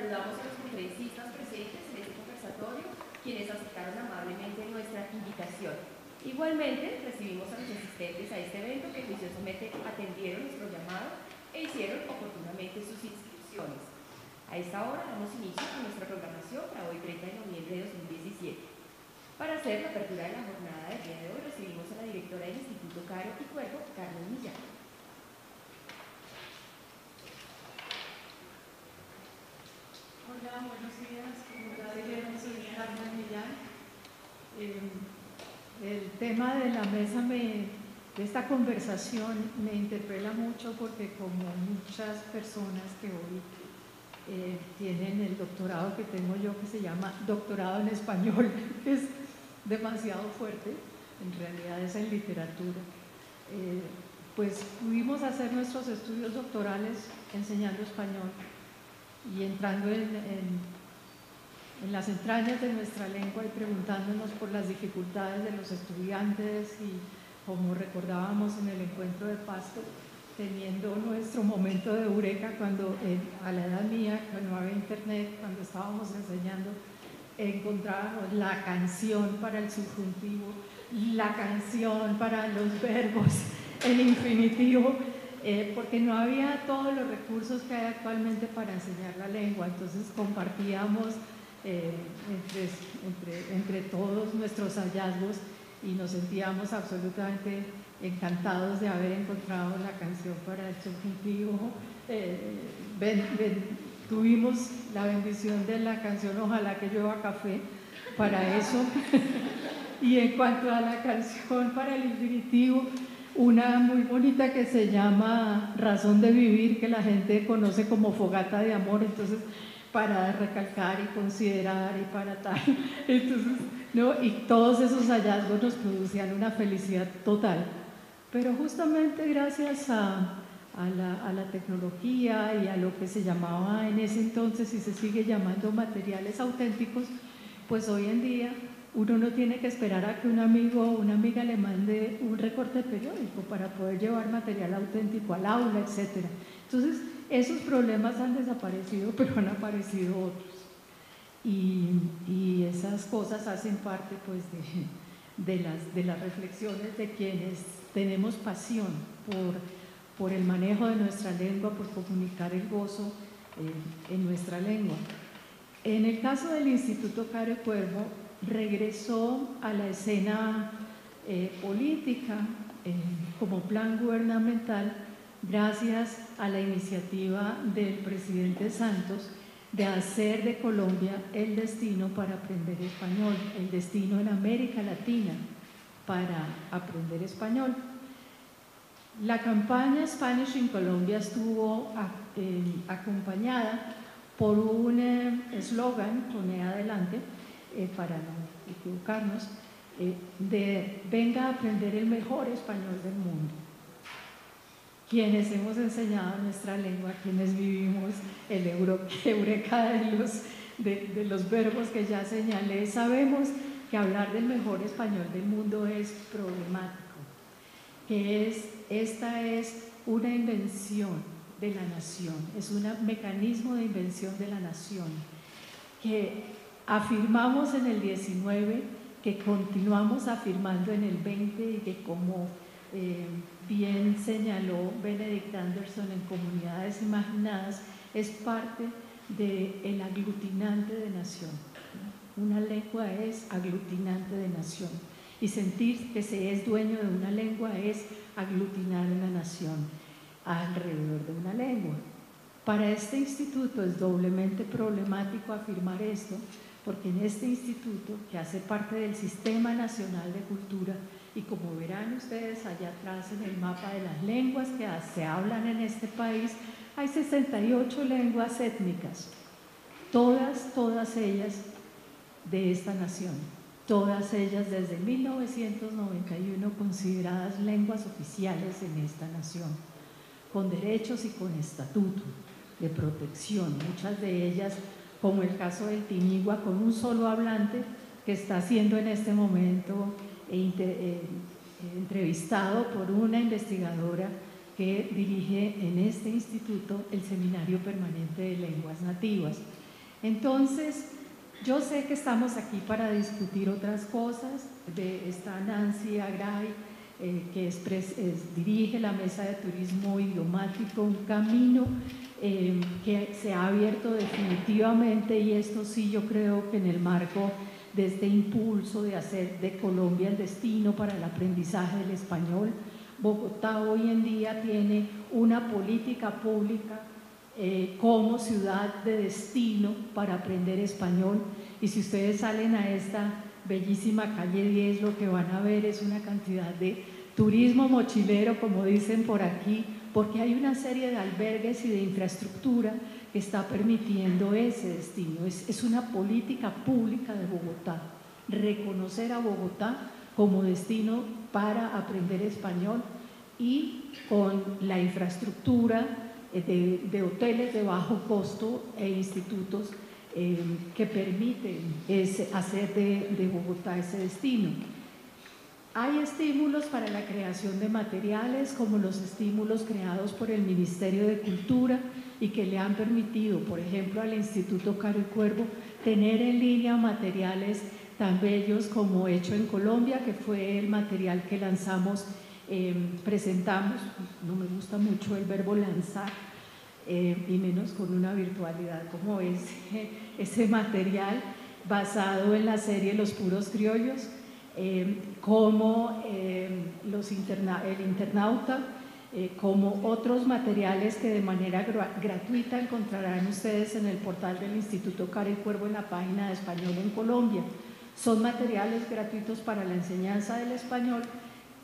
Saludamos a los conferencistas presentes en este conversatorio, quienes aceptaron amablemente nuestra invitación. Igualmente, recibimos a los asistentes a este evento que juiciosamente atendieron nuestro llamado e hicieron oportunamente sus inscripciones. A esta hora damos inicio a nuestra programación para hoy 30 de noviembre de 2017. Para hacer la apertura de la jornada del día de hoy, recibimos a la directora del Instituto Caro y Cuervo, Carmen Millán. Hola, buenos días. Como ya dijeron, soy Carmen Millán. El tema de la mesa de esta conversación me interpela mucho porque como muchas personas que hoy tienen el doctorado que tengo yo, que se llama doctorado en español, que es demasiado fuerte, en realidad es en literatura, pues pudimos hacer nuestros estudios doctorales enseñando español y entrando en las entrañas de nuestra lengua y preguntándonos por las dificultades de los estudiantes y, como recordábamos en el encuentro de Pasto, teniendo nuestro momento de eureka cuando a la edad mía, cuando no había internet, cuando estábamos enseñando, encontrábamos la canción para el subjuntivo, la canción para los verbos en infinitivo, porque no había todos los recursos que hay actualmente para enseñar la lengua. Entonces compartíamos entre todos nuestros hallazgos y nos sentíamos absolutamente encantados de haber encontrado la canción para el subjuntivo. Tuvimos la bendición de la canción Ojalá que llueva café para eso. Y en cuanto a la canción para el infinitivo, una muy bonita que se llama Razón de Vivir, que la gente conoce como Fogata de Amor, entonces para recalcar y considerar y para tal, entonces, ¿no? Y todos esos hallazgos nos producían una felicidad total. Pero justamente gracias a la tecnología y a lo que se llamaba en ese entonces y se sigue llamando materiales auténticos, pues hoy en día uno no tiene que esperar a que un amigo o una amiga le mande un recorte periódico para poder llevar material auténtico al aula, etc. Entonces, esos problemas han desaparecido, pero han aparecido otros. Y esas cosas hacen parte, pues, de las reflexiones de quienes tenemos pasión por el manejo de nuestra lengua, por comunicar el gozo en nuestra lengua. En el caso del Instituto Caro y Cuervo, regresó a la escena política como plan gubernamental gracias a la iniciativa del presidente Santos de hacer de Colombia el destino para aprender español, el destino en América Latina para aprender español. La campaña Spanish in Colombia estuvo acompañada por un eslogan, pone adelante, para no equivocarnos, de venga a aprender el mejor español del mundo. Quienes hemos enseñado nuestra lengua, quienes vivimos el eureka de los verbos que ya señalé, sabemos que hablar del mejor español del mundo es problemático, que esta es una invención de la nación, es un mecanismo de invención de la nación, que afirmamos en el 19, que continuamos afirmando en el 20 y que, como bien señaló Benedict Anderson en Comunidades Imaginadas, es parte del aglutinante de nación. Una lengua es aglutinante de nación y sentir que se es dueño de una lengua es aglutinar una nación alrededor de una lengua. Para este instituto es doblemente problemático afirmar esto, porque en este instituto, que hace parte del Sistema Nacional de Cultura, y como verán ustedes allá atrás en el mapa de las lenguas que se hablan en este país, hay 68 lenguas étnicas, todas ellas de esta nación, todas ellas desde 1991 consideradas lenguas oficiales en esta nación, con derechos y con estatuto de protección, muchas de ellas, como el caso del Tinigua, con un solo hablante que está siendo en este momento entrevistado por una investigadora que dirige en este instituto el Seminario Permanente de Lenguas Nativas. Entonces, yo sé que estamos aquí para discutir otras cosas. Está Nancy Agray, que dirige la Mesa de Turismo Idiomático, un camino que se ha abierto definitivamente, y esto sí yo creo que en el marco de este impulso de hacer de Colombia el destino para el aprendizaje del español, Bogotá hoy en día tiene una política pública como ciudad de destino para aprender español, y si ustedes salen a esta bellísima calle 10, lo que van a ver es una cantidad de turismo mochilero, como dicen por aquí, porque hay una serie de albergues y de infraestructura que está permitiendo ese destino. Es una política pública de Bogotá, reconocer a Bogotá como destino para aprender español, y con la infraestructura de hoteles de bajo costo e institutos que permiten hacer de Bogotá ese destino. Hay estímulos para la creación de materiales, como los estímulos creados por el Ministerio de Cultura y que le han permitido, por ejemplo, al Instituto Caro y Cuervo tener en línea materiales tan bellos como Hecho en Colombia, que fue el material que lanzamos, presentamos. No me gusta mucho el verbo lanzar, y menos con una virtualidad como ese material basado en la serie Los Puros Criollos, como el internauta, como otros materiales que de manera gratuita encontrarán ustedes en el portal del Instituto Caro y Cuervo, en la página de Español en Colombia. Son materiales gratuitos para la enseñanza del español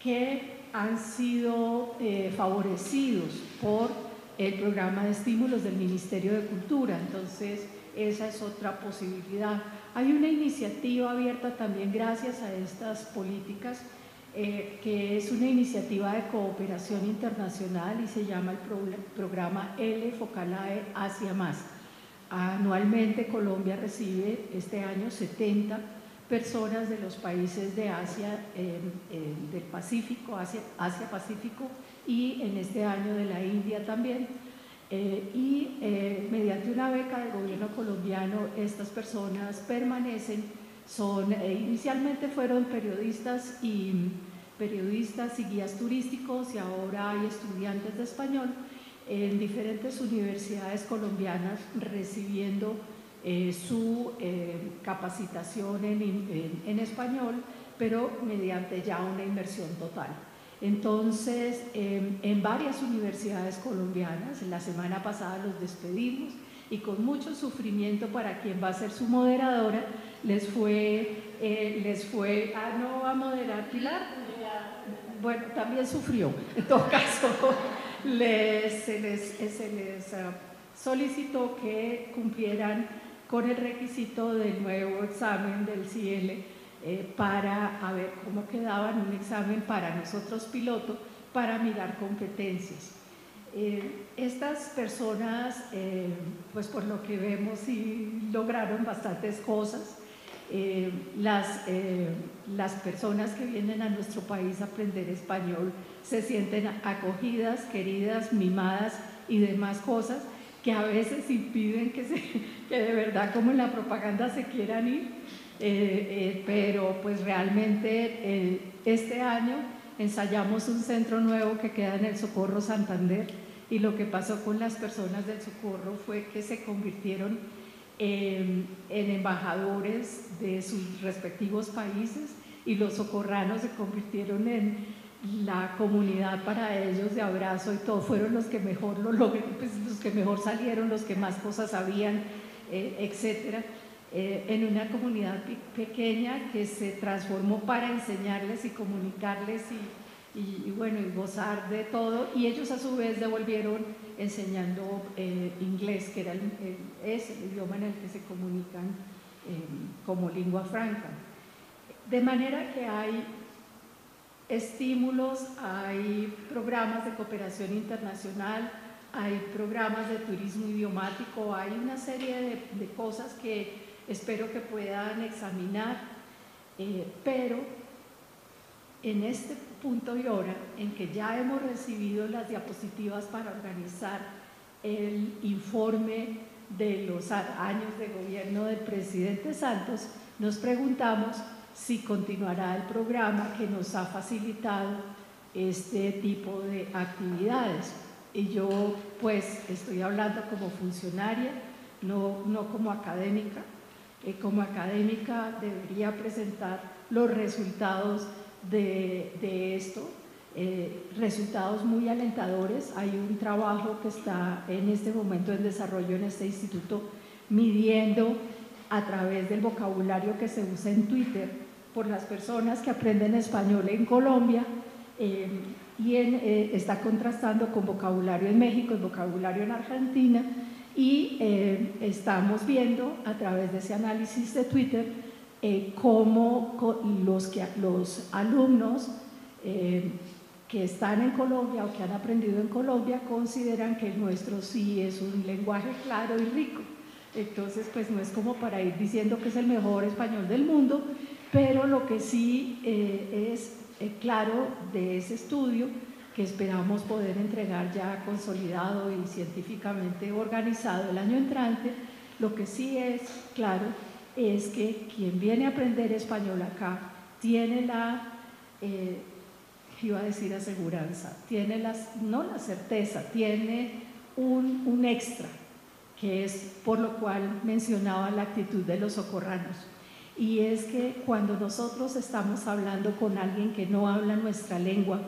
que han sido favorecidos por el programa de estímulos del Ministerio de Cultura. Entonces, esa es otra posibilidad. Hay una iniciativa abierta también gracias a estas políticas, que es una iniciativa de cooperación internacional y se llama el programa L Focalae Asia Más. Anualmente Colombia recibe este año 70 personas de los países de Asia, del Pacífico, Asia-Pacífico, y en este año de la India también. Mediante una beca del gobierno colombiano, estas personas permanecen, inicialmente fueron periodistas y guías turísticos, y ahora hay estudiantes de español en diferentes universidades colombianas recibiendo su capacitación en español, pero mediante ya una inmersión total. Entonces, en varias universidades colombianas, la semana pasada los despedimos, y con mucho sufrimiento para quien va a ser su moderadora, les fue no va a moderar Pilar, bueno, también sufrió, en todo caso, se les solicitó que cumplieran con el requisito del nuevo examen del CIELE, para ver cómo quedaban, un examen para nosotros piloto, para mirar competencias. Estas personas, pues por lo que vemos, sí lograron bastantes cosas. Las personas que vienen a nuestro país a aprender español se sienten acogidas, queridas, mimadas y demás cosas que a veces impiden que de verdad, como en la propaganda, se quieran ir. Pero pues realmente este año ensayamos un centro nuevo que queda en el Socorro Santander, y lo que pasó con las personas del Socorro fue que se convirtieron en embajadores de sus respectivos países, y los socorranos se convirtieron en la comunidad para ellos de abrazo, y todos fueron los que mejor lo lograron, pues los que mejor salieron, los que más cosas sabían, etcétera. En una comunidad pequeña que se transformó para enseñarles y comunicarles y gozar de todo, y ellos a su vez devolvieron enseñando inglés, que era el idioma en el que se comunican como lengua franca. De manera que hay estímulos, hay programas de cooperación internacional, hay programas de turismo idiomático, hay una serie de cosas que espero que puedan examinar, pero en este punto y hora en que ya hemos recibido las diapositivas para organizar el informe de los años de gobierno del presidente Santos, nos preguntamos si continuará el programa que nos ha facilitado este tipo de actividades. Y yo pues estoy hablando como funcionaria, no como académica. Como académica debería presentar los resultados de esto, resultados muy alentadores. Hay un trabajo que está en este momento en desarrollo en este instituto, midiendo a través del vocabulario que se usa en Twitter por las personas que aprenden español en Colombia, y está contrastando con vocabulario en México, el vocabulario en Argentina, y estamos viendo a través de ese análisis de Twitter cómo los alumnos que están en Colombia o que han aprendido en Colombia consideran que el nuestro sí es un lenguaje claro y rico. Entonces, pues no es como para ir diciendo que es el mejor español del mundo, pero lo que sí es claro de ese estudio, que esperamos poder entregar ya consolidado y científicamente organizado el año entrante, lo que sí es claro es que quien viene a aprender español acá tiene la, iba a decir aseguranza, tiene no la certeza, tiene un extra, que es por lo cual mencionaba la actitud de los socorranos. Y es que cuando nosotros estamos hablando con alguien que no habla nuestra lengua,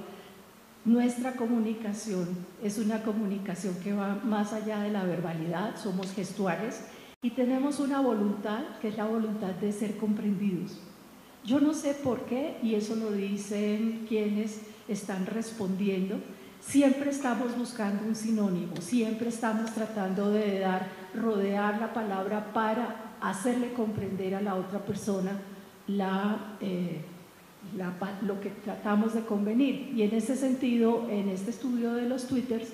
nuestra comunicación es una comunicación que va más allá de la verbalidad, somos gestuales y tenemos una voluntad que es la voluntad de ser comprendidos. Yo no sé por qué, y eso lo dicen quienes están respondiendo, siempre estamos buscando un sinónimo, siempre estamos tratando de rodear la palabra para hacerle comprender a la otra persona lo que tratamos de convenir. Y en ese sentido, en este estudio de los twitters,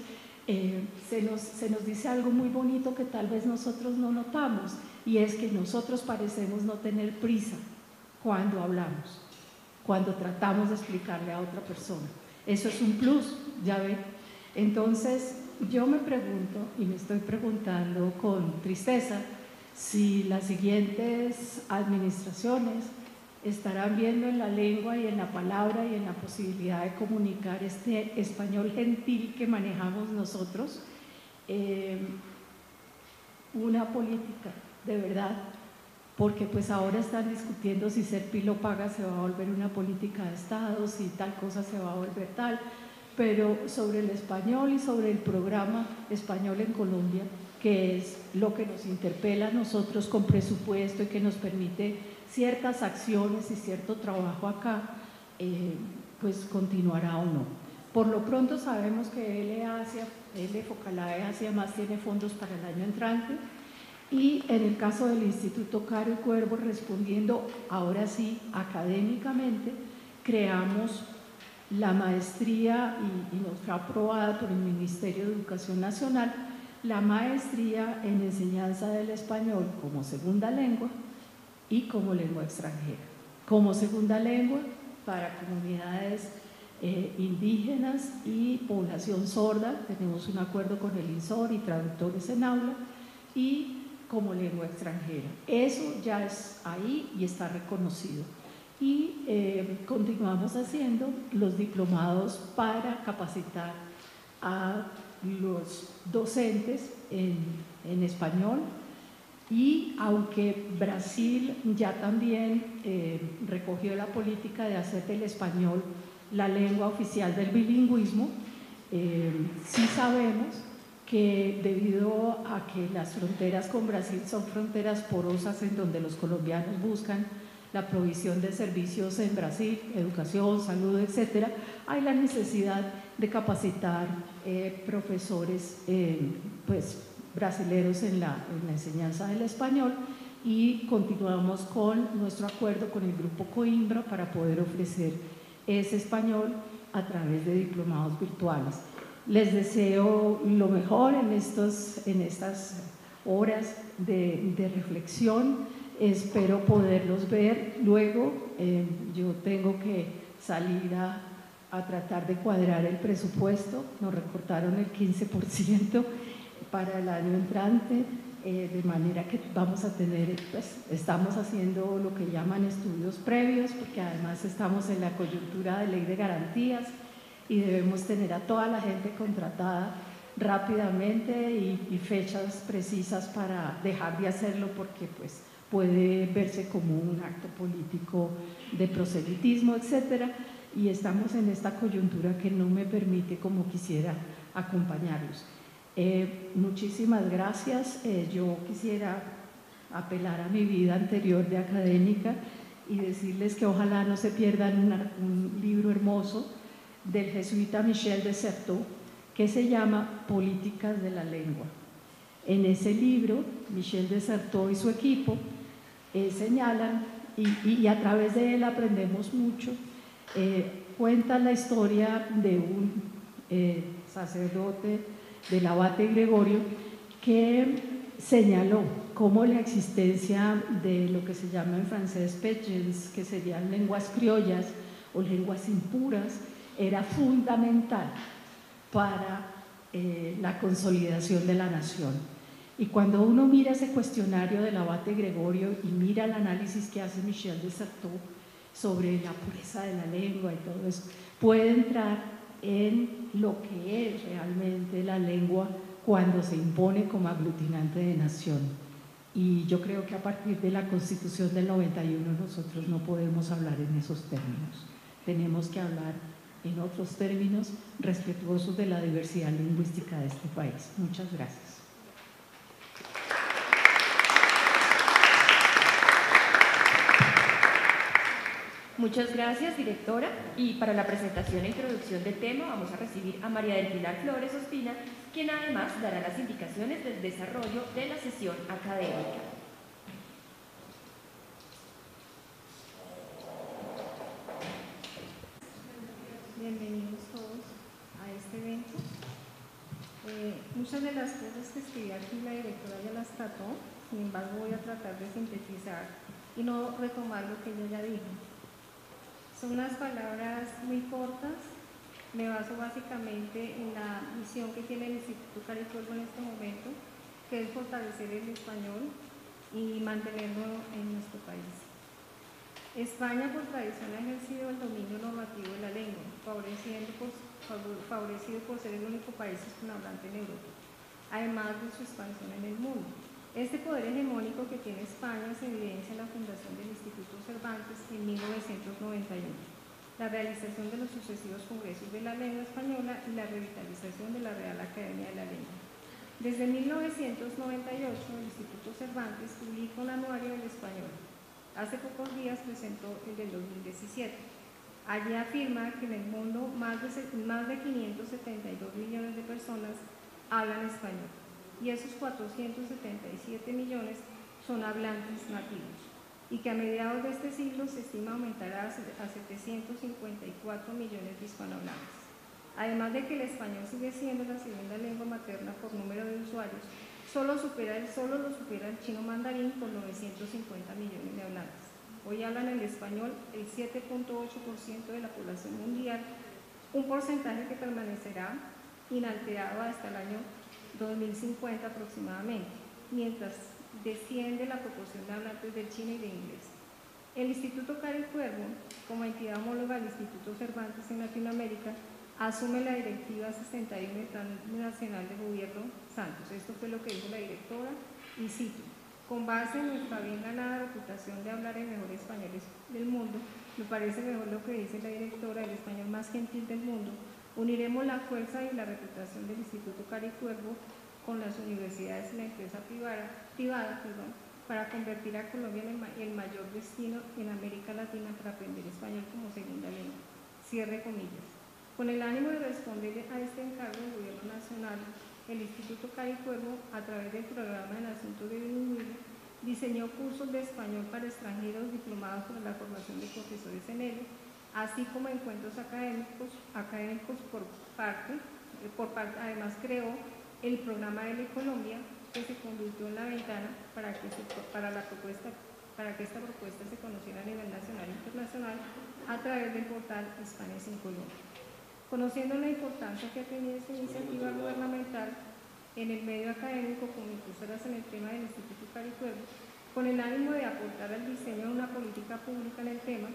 se nos dice algo muy bonito que tal vez nosotros no notamos, y es que nosotros parecemos no tener prisa cuando hablamos, cuando tratamos de explicarle a otra persona. Eso es un plus, ya ven. Entonces, yo me pregunto, y me estoy preguntando con tristeza, si las siguientes administraciones estarán viendo en la lengua y en la palabra y en la posibilidad de comunicar este español gentil que manejamos nosotros, una política de verdad, porque pues ahora están discutiendo si ser pilo paga se va a volver una política de Estado, si tal cosa se va a volver tal, pero sobre el español y sobre el programa Español en Colombia, que es lo que nos interpela a nosotros con presupuesto y que nos permite ciertas acciones y cierto trabajo acá, pues continuará o no. Por lo pronto sabemos que L Focalae Asia más tiene fondos para el año entrante, y en el caso del Instituto Caro y Cuervo, respondiendo ahora sí académicamente, creamos la maestría y nos fue aprobada por el Ministerio de Educación Nacional, la maestría en enseñanza del español como segunda lengua y como lengua extranjera. Como segunda lengua para comunidades indígenas y población sorda, tenemos un acuerdo con el INSOR y traductores en aula, y como lengua extranjera. Eso ya es ahí y está reconocido. Y continuamos haciendo los diplomados para capacitar a los docentes en español, y aunque Brasil ya también recogió la política de hacer del español la lengua oficial del bilingüismo, sí sabemos que debido a que las fronteras con Brasil son fronteras porosas en donde los colombianos buscan la provisión de servicios en Brasil, educación, salud, etcétera, hay la necesidad de capacitar profesores pues, brasileros en la enseñanza del español, y continuamos con nuestro acuerdo con el Grupo Coimbra para poder ofrecer ese español a través de diplomados virtuales. Les deseo lo mejor en estas horas de reflexión. Espero poderlos ver luego. Yo tengo que salir a tratar de cuadrar el presupuesto. Nos recortaron el 15% para el año entrante. de manera que vamos a tener, pues estamos haciendo lo que llaman estudios previos, porque además estamos en la coyuntura de ley de garantías y debemos tener a toda la gente contratada rápidamente y fechas precisas para dejar de hacerlo, porque pues puede verse como un acto político de proselitismo, etcétera, y estamos en esta coyuntura que no me permite como quisiera acompañarlos. Muchísimas gracias. Yo quisiera apelar a mi vida anterior de académica y decirles que ojalá no se pierdan un libro hermoso del jesuita Michel de Certeau que se llama Políticas de la Lengua. En ese libro, Michel de Certeau y su equipo señalan, y a través de él aprendemos mucho, cuentan la historia de un sacerdote del abate Gregorio, que señaló cómo la existencia de lo que se llama en francés pidgins, que serían lenguas criollas o lenguas impuras, era fundamental para la consolidación de la nación. Y cuando uno mira ese cuestionario del abate Gregorio y mira el análisis que hace Michel de Certeau sobre la pureza de la lengua y todo eso, puede entrar en lo que es realmente la lengua cuando se impone como aglutinante de nación. Y yo creo que a partir de la Constitución del 91 nosotros no podemos hablar en esos términos. Tenemos que hablar en otros términos respetuosos de la diversidad lingüística de este país. Muchas gracias. Muchas gracias, directora. Y para la presentación e introducción del tema vamos a recibir a María del Pilar Flores Ospina, quien además dará las indicaciones del desarrollo de la sesión académica. Bienvenidos todos a este evento. Muchas de las cosas que escribí aquí la directora ya las trató, sin embargo voy a tratar de sintetizar y no retomar lo que ella ya dijo. Son unas palabras muy cortas, me baso básicamente en la misión que tiene el Instituto Cara y Cuervo en este momento, que es fortalecer el español y mantenerlo en nuestro país. España por tradición ha ejercido el dominio normativo de la lengua, favorecido por ser el único país hispanohablante en Europa, además de su expansión en el mundo. Este poder hegemónico que tiene España se evidencia en la fundación del Instituto Cervantes en 1991, la realización de los sucesivos congresos de la lengua española y la revitalización de la Real Academia de la Lengua. Desde 1998, el Instituto Cervantes publica un anuario del español. Hace pocos días presentó el del 2017. Allí afirma que en el mundo más de 572 millones de personas hablan español, y esos 477 millones son hablantes nativos, y que a mediados de este siglo se estima aumentará a 754 millones de hispanohablantes. Además de que el español sigue siendo la segunda lengua materna por número de usuarios, solo lo supera el chino mandarín con 950 millones de hablantes. Hoy hablan el español el 7.8% de la población mundial, un porcentaje que permanecerá inalterado hasta el año 2050 aproximadamente, mientras desciende la proporción de hablantes del chino y de inglés. El Instituto Cara y Cuervo, como entidad homóloga del Instituto Cervantes en Latinoamérica, asume la Directiva 61 del Plan Nacional de Gobierno Santos. Esto fue lo que dijo la directora, y cito: con base en nuestra bien ganada reputación de hablar el mejor español del mundo, me parece mejor lo que dice la directora, el español más gentil del mundo. Uniremos la fuerza y la reputación del Instituto Cara y Cuervo con las universidades y la empresa privada, para convertir a Colombia en el mayor destino en América Latina para aprender español como segunda lengua. Cierre comillas. Con el ánimo de responder a este encargo del Gobierno Nacional, el Instituto Cara y Cuervo, a través del Programa en Asuntos de Bilingüismo, diseñó cursos de español para extranjeros diplomados para la formación de profesores en ello, así como encuentros académicos además creó el programa de Colombia, que se convirtió en la ventana para que esta propuesta se conociera a nivel nacional e internacional a través del portal Spanish in Colombia. Conociendo la importancia que ha tenido esta iniciativa gubernamental, en el medio académico como impulsoras en el tema del Instituto Caro y Cuervo, con el ánimo de aportar al diseño de una política pública en el tema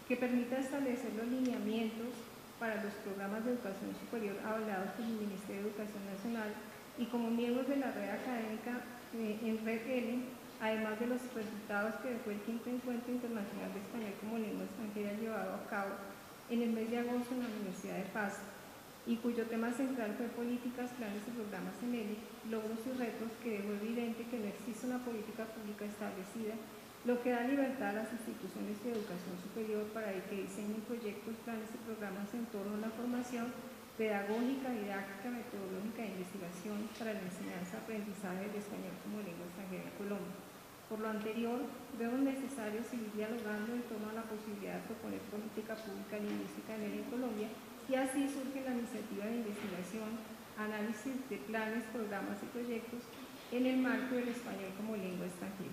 que permita establecer los lineamientos para los programas de educación superior avalados por el Ministerio de Educación Nacional y como miembros de la red académica en Red L, además de los resultados que dejó el quinto Encuentro Internacional de Español como Lengua Extranjera llevado a cabo en el mes de agosto en la Universidad de Pasto, y cuyo tema central fue políticas, planes y programas en L, logros y retos, que dejó evidente que no existe una política pública establecida, lo que da libertad a las instituciones de educación superior para que diseñen proyectos, planes y programas en torno a la formación pedagógica, didáctica, metodológica e investigación para la enseñanza, aprendizaje del español como lengua extranjera en Colombia. Por lo anterior, vemos necesario seguir dialogando en torno a la posibilidad de proponer política pública lingüística en Colombia, y así surge la iniciativa de investigación, análisis de planes, programas y proyectos en el marco del español como lengua extranjera,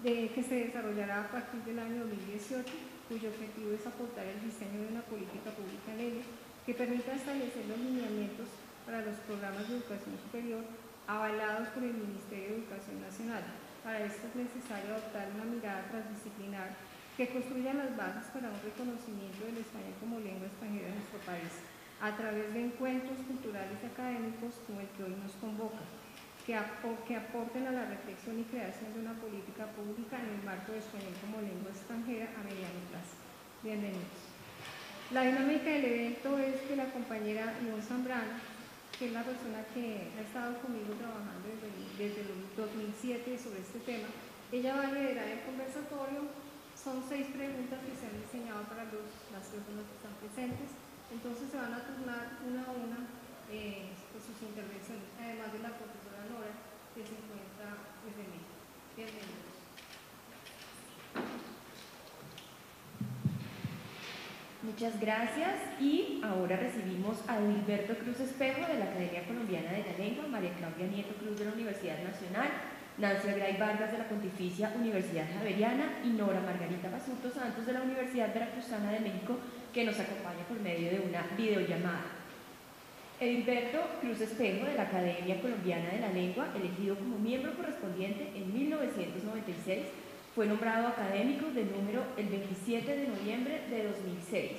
que se desarrollará a partir del año 2018, cuyo objetivo es aportar el diseño de una política pública en L que permita establecer los lineamientos para los programas de educación superior avalados por el Ministerio de Educación Nacional. Para esto es necesario adoptar una mirada transdisciplinar que construya las bases para un reconocimiento del español como lengua extranjera en nuestro país, a través de encuentros culturales y académicos como el que hoy nos convoca, que aporten a la reflexión y creación de una política pública en el marco del español como lengua extranjera a mediano plazo. Bienvenidos. La dinámica del evento es que la compañera Ivonne Zambrano, que es la persona que ha estado conmigo trabajando desde el 2007 sobre este tema, ella va a liderar el conversatorio. Son 6 preguntas que se han diseñado para las personas que están presentes, entonces se van a turnar una a una sus intervenciones, además de la profesora Nora, que se encuentra desde México. Bienvenidos. Muchas gracias, y ahora recibimos a Edilberto Cruz Espejo de la Academia Colombiana de la Lengua, María Claudia Nieto Cruz de la Universidad Nacional, Nancy Gray Vargas de la Pontificia Universidad Javeriana y Nora Margarita Basurto Santos de la Universidad Veracruzana de México, que nos acompaña por medio de una videollamada. Edilberto Cruz Espejo de la Academia Colombiana de la Lengua, elegido como miembro correspondiente en 1996, fue nombrado académico de número el 27 de noviembre de 2006.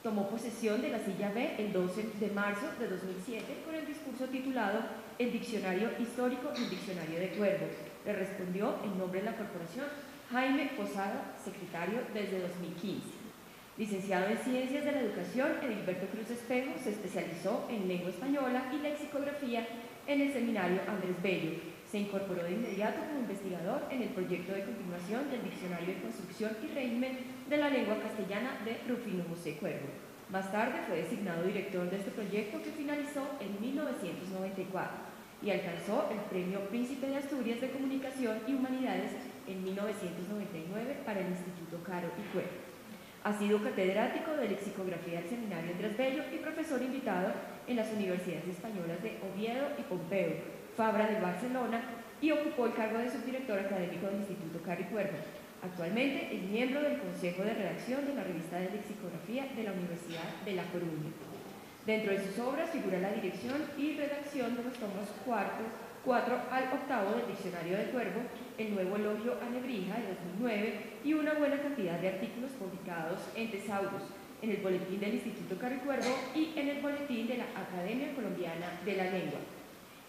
Tomó posesión de la silla B el 12 de marzo de 2007 con el discurso titulado El Diccionario Histórico y el Diccionario de Cuervos. Le respondió en nombre de la corporación Jaime Posada, secretario desde 2015. Licenciado en Ciencias de la Educación, Edilberto Cruz Espejo se especializó en lengua española y lexicografía en el seminario Andrés Bello. Se incorporó de inmediato como investigador en el proyecto de continuación del Diccionario de Construcción y Régimen de la Lengua Castellana de Rufino José Cuervo. Más tarde fue designado director de este proyecto, que finalizó en 1994 y alcanzó el Premio Príncipe de Asturias de Comunicación y Humanidades en 1999 para el Instituto Caro y Cuervo. Ha sido catedrático de lexicografía del Seminario Andrés Bello y profesor invitado en las universidades españolas de Oviedo y Pompeu, Fabra de Barcelona, y ocupó el cargo de subdirector académico del Instituto Caro y Cuervo. Actualmente es miembro del Consejo de Redacción de la Revista de Lexicografía de la Universidad de La Coruña. Dentro de sus obras figura la dirección y redacción de los tomos 4 al 8 del Diccionario del Cuervo, el nuevo elogio a Nebrija de 2009 y una buena cantidad de artículos publicados en Tesaurus, en el Boletín del Instituto Caro y Cuervo y en el Boletín de la Academia Colombiana de la Lengua.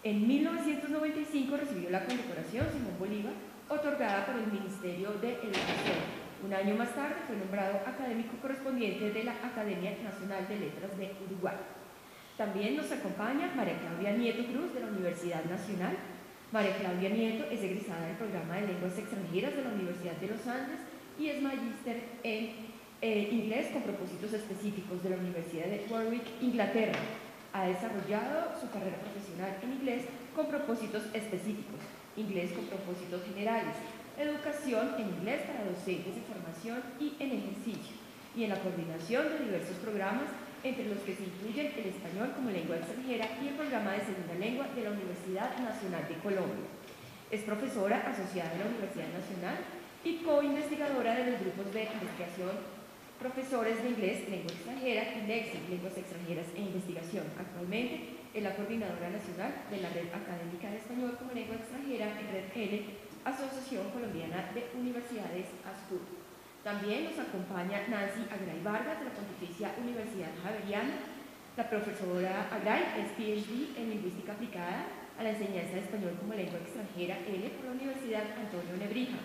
En 1995 recibió la condecoración Simón Bolívar, otorgada por el Ministerio de Educación. Un año más tarde fue nombrado académico correspondiente de la Academia Nacional de Letras de Uruguay. También nos acompaña María Claudia Nieto Cruz de la Universidad Nacional. María Claudia Nieto es egresada del programa de Lenguas Extranjeras de la Universidad de los Andes y es magíster en inglés con propósitos específicos de la Universidad de Warwick, Inglaterra. Ha desarrollado su carrera profesional en inglés con propósitos específicos, inglés con propósitos generales, educación en inglés para docentes de formación y en ejercicio, y en la coordinación de diversos programas, entre los que se incluyen el español como lengua extranjera y el programa de segunda lengua de la Universidad Nacional de Colombia. Es profesora asociada de la Universidad Nacional y co-investigadora de los grupos de investigación Profesores de Inglés, Lengua Extranjera y Lexi, Lenguas Extranjeras e Investigación. Actualmente Es la coordinadora nacional de la Red Académica de Español como Lengua Extranjera en Red L, Asociación Colombiana de Universidades, ASCUR. También nos acompaña Nancy Agray Vargas, de la Pontificia Universidad Javeriana. La profesora Agray es PhD en Lingüística Aplicada a la Enseñanza de Español como Lengua Extranjera L por la Universidad Antonio Nebrija,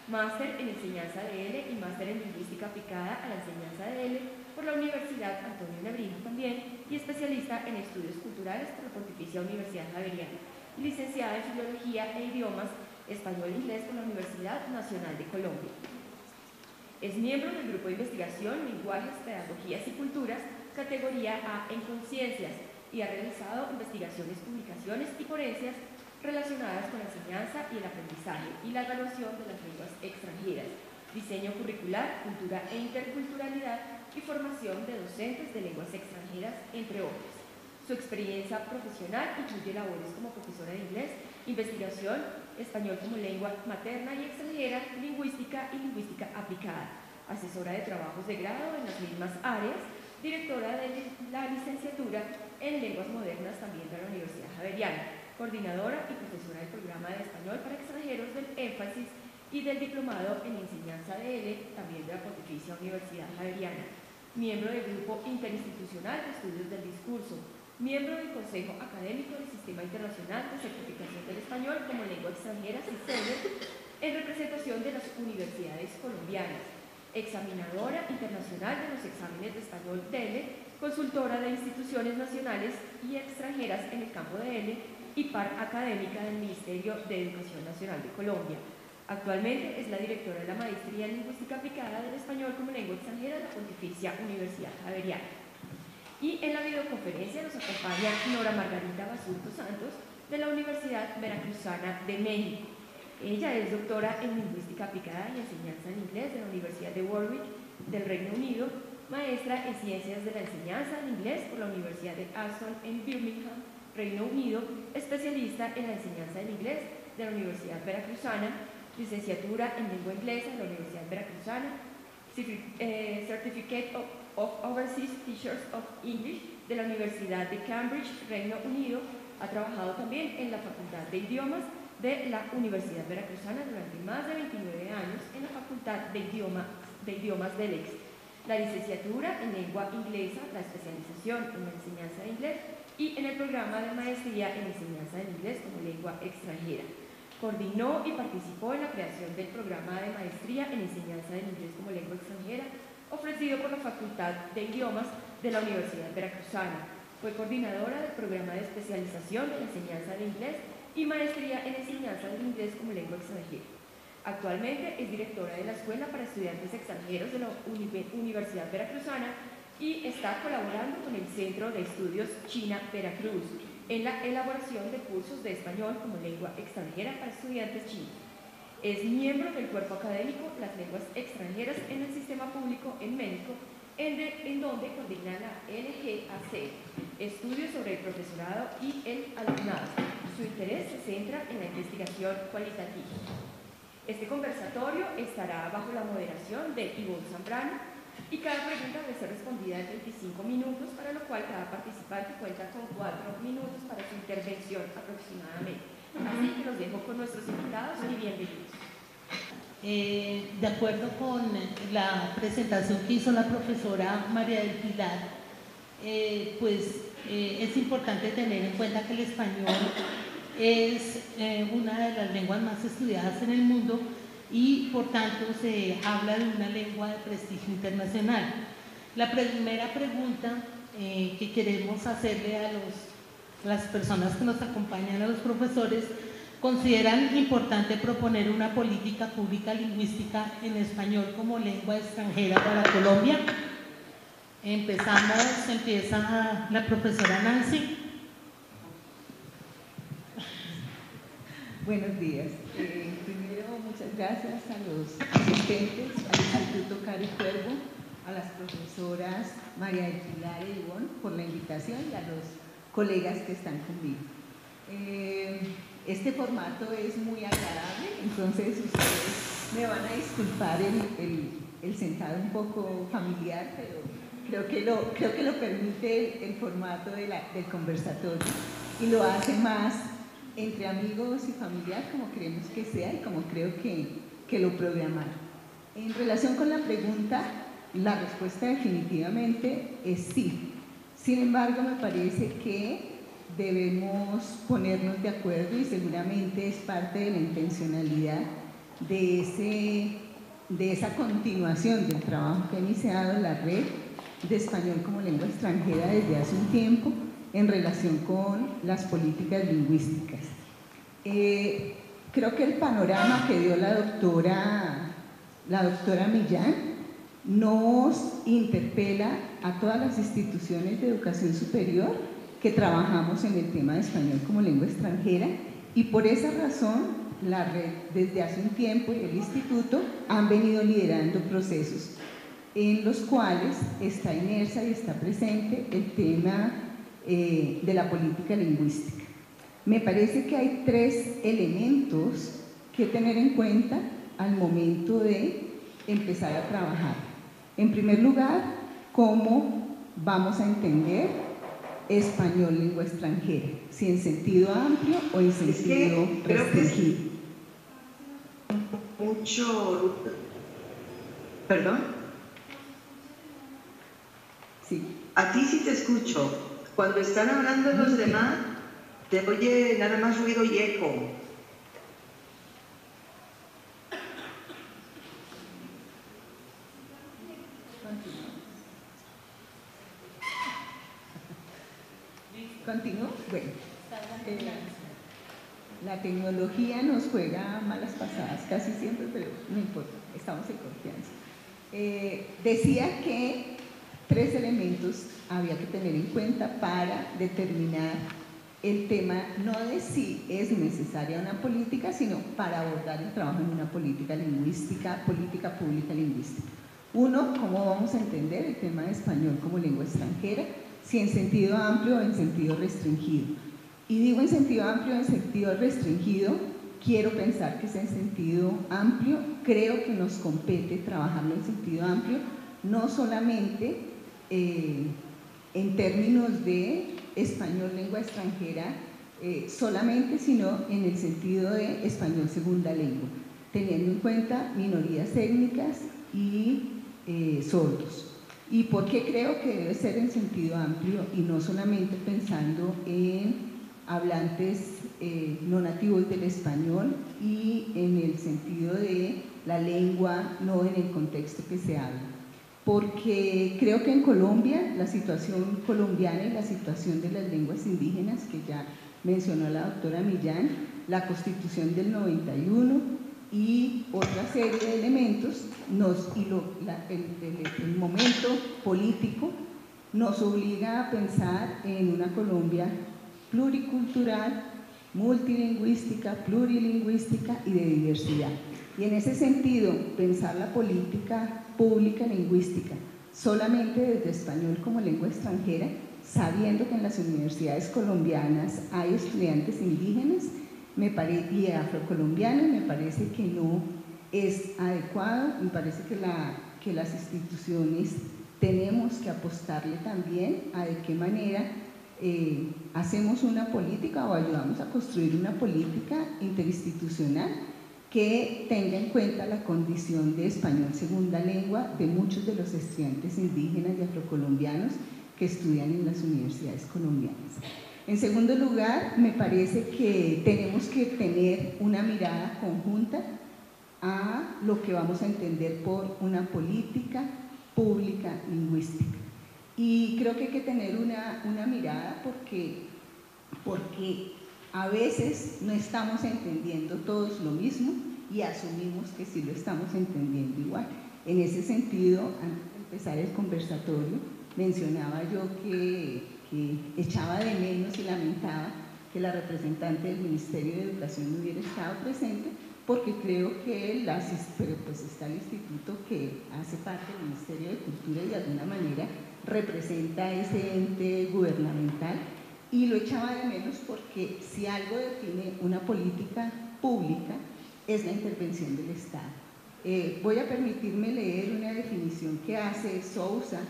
máster en Enseñanza de L y máster en Lingüística Aplicada a la Enseñanza de L por la Universidad Antonio Nebrija también, y especialista en Estudios Culturales por la Pontificia Universidad Javeriana, y licenciada en Filología e Idiomas Español e Inglés por la Universidad Nacional de Colombia. Es miembro del Grupo de Investigación, Lenguajes, Pedagogías y Culturas, categoría A en Conciencias, y ha realizado investigaciones, publicaciones y ponencias relacionadas con la enseñanza y el aprendizaje y la evaluación de las lenguas extranjeras, diseño curricular, cultura e interculturalidad y formación de docentes de lenguas extranjeras, entre otros. Su experiencia profesional incluye labores como profesora de inglés, investigación, español como lengua materna y extranjera, lingüística y lingüística aplicada, asesora de trabajos de grado en las mismas áreas, directora de la licenciatura en lenguas modernas también de la Universidad Javeriana, coordinadora y profesora del programa de español para extranjeros del énfasis y del diplomado en enseñanza de L, también de la Pontificia Universidad Javeriana, miembro del Grupo Interinstitucional de Estudios del Discurso, miembro del Consejo Académico del Sistema Internacional de Certificación del Español como Lengua Extranjera, SICELE, en representación de las universidades colombianas, examinadora internacional de los exámenes de español DELE, consultora de instituciones nacionales y extranjeras en el campo de L y par académica del Ministerio de Educación Nacional de Colombia. Actualmente es la directora de la Maestría en Lingüística Aplicada del Español como Lengua Extranjera de la Pontificia Universidad Javeriana. Y en la videoconferencia nos acompaña Nora Margarita Basurto Santos, de la Universidad Veracruzana de México. Ella es doctora en Lingüística Aplicada y Enseñanza en Inglés de la Universidad de Warwick del Reino Unido, maestra en Ciencias de la Enseñanza en Inglés por la Universidad de Aston en Birmingham, Reino Unido, especialista en la enseñanza del inglés de la Universidad Veracruzana, licenciatura en Lengua Inglesa de la Universidad Veracruzana, Certificate of Overseas Teachers of English de la Universidad de Cambridge, Reino Unido. Ha trabajado también en la Facultad de Idiomas de la Universidad Veracruzana durante más de 29 años en la Facultad de Idiomas del EX, la licenciatura en Lengua Inglesa, la especialización en la enseñanza de inglés y en el programa de maestría en enseñanza del inglés como lengua extranjera. Coordinó y participó en la creación del programa de maestría en enseñanza del inglés como lengua extranjera ofrecido por la Facultad de Idiomas de la Universidad Veracruzana. Fue coordinadora del programa de especialización en enseñanza del inglés y maestría en enseñanza del inglés como lengua extranjera. Actualmente es directora de la Escuela para Estudiantes Extranjeros de la Universidad Veracruzana y está colaborando con el Centro de Estudios China-Veracruz en la elaboración de cursos de español como lengua extranjera para estudiantes chinos. Es miembro del cuerpo académico Las Lenguas Extranjeras en el Sistema Público en México, en donde coordina la NGAC, estudios sobre el profesorado y el alumnado. Su interés se centra en la investigación cualitativa. Este conversatorio estará bajo la moderación de Ivonne Zambrano y cada pregunta debe ser respondida en 25 minutos, para lo cual cada participante cuenta con 4 minutos para su intervención aproximadamente. Así que los dejo con nuestros invitados y bienvenidos. De acuerdo con la presentación que hizo la profesora María del Pilar, es importante tener en cuenta que el español es una de las lenguas más estudiadas en el mundo y por tanto se habla de una lengua de prestigio internacional. La primera pregunta que queremos hacerle a las personas que nos acompañan, a los profesores: ¿consideran importante proponer una política pública lingüística en español como lengua extranjera para Colombia? Empieza la profesora Nancy. Buenos días. Primero, muchas gracias a los asistentes, al Instituto Caro y Cuervo, a las profesoras María del Pilar y Ivonne por la invitación y a los colegas que están conmigo. Este formato es muy agradable, entonces ustedes me van a disculpar el sentado un poco familiar, pero creo que lo permite el formato del conversatorio y lo hace más entre amigos y familiar como queremos que sea y como creo que lo programaron. En relación con la pregunta, la respuesta definitivamente es sí. Sin embargo, me parece que debemos ponernos de acuerdo y seguramente es parte de la intencionalidad de esa continuación del trabajo que ha iniciado la Red de Español como Lengua Extranjera desde hace un tiempo en relación con las políticas lingüísticas. Creo que el panorama que dio la doctora Millán nos interpela a todas las instituciones de educación superior que trabajamos en el tema de español como lengua extranjera, y por esa razón la Red desde hace un tiempo y el instituto han venido liderando procesos en los cuales está inmersa y está presente el tema de la política lingüística. Me parece que hay 3 elementos que tener en cuenta al momento de empezar a trabajar. En primer lugar, cómo vamos a entender español lengua extranjera, si en sentido amplio o en sentido restringido. Mucho... ¿Perdón? Sí. A ti sí te escucho. Cuando están hablando los demás, te oye nada más ruido y eco. ¿Continúo? Bueno, la tecnología nos juega malas pasadas casi siempre, pero no importa, estamos en confianza. Decía que 3 elementos había que tener en cuenta para determinar el tema, no de si es necesaria una política, sino para abordar el trabajo en una política lingüística, política pública lingüística. 1, cómo vamos a entender el tema de español como lengua extranjera, si en sentido amplio o en sentido restringido. Y digo en sentido amplio o en sentido restringido, quiero pensar que es en sentido amplio, creo que nos compete trabajarlo en sentido amplio, no solamente en términos de español lengua extranjera solamente, sino en el sentido de español segunda lengua, teniendo en cuenta minorías étnicas y sordos. ¿Y por qué creo que debe ser en sentido amplio y no solamente pensando en hablantes no nativos del español y en el sentido de la lengua, no en el contexto que se habla? Porque creo que en Colombia, la situación colombiana y la situación de las lenguas indígenas, que ya mencionó la doctora Millán, la Constitución del 91 y otra serie de elementos, el momento político nos obliga a pensar en una Colombia pluricultural, multilingüística, plurilingüística y de diversidad. Y en ese sentido, pensar la política pública lingüística solamente desde español como lengua extranjera, sabiendo que en las universidades colombianas hay estudiantes indígenas y afrocolombianos, me parece que no es adecuado. Me parece que las instituciones tenemos que apostarle también a de qué manera hacemos una política o ayudamos a construir una política interinstitucional que tenga en cuenta la condición de español segunda lengua de muchos de los estudiantes indígenas y afrocolombianos que estudian en las universidades colombianas. En segundo lugar, me parece que tenemos que tener una mirada conjunta a lo que vamos a entender por una política pública lingüística. Y creo que hay que tener una mirada porque a veces no estamos entendiendo todos lo mismo y asumimos que sí lo estamos entendiendo igual. En ese sentido, antes de empezar el conversatorio, mencionaba yo que echaba de menos y lamentaba que la representante del Ministerio de Educación no hubiera estado presente, porque creo que pero pues está el instituto que hace parte del Ministerio de Cultura y de alguna manera representa ese ente gubernamental, y lo echaba de menos porque si algo define una política pública es la intervención del Estado. Voy a permitirme leer una definición que hace Sousa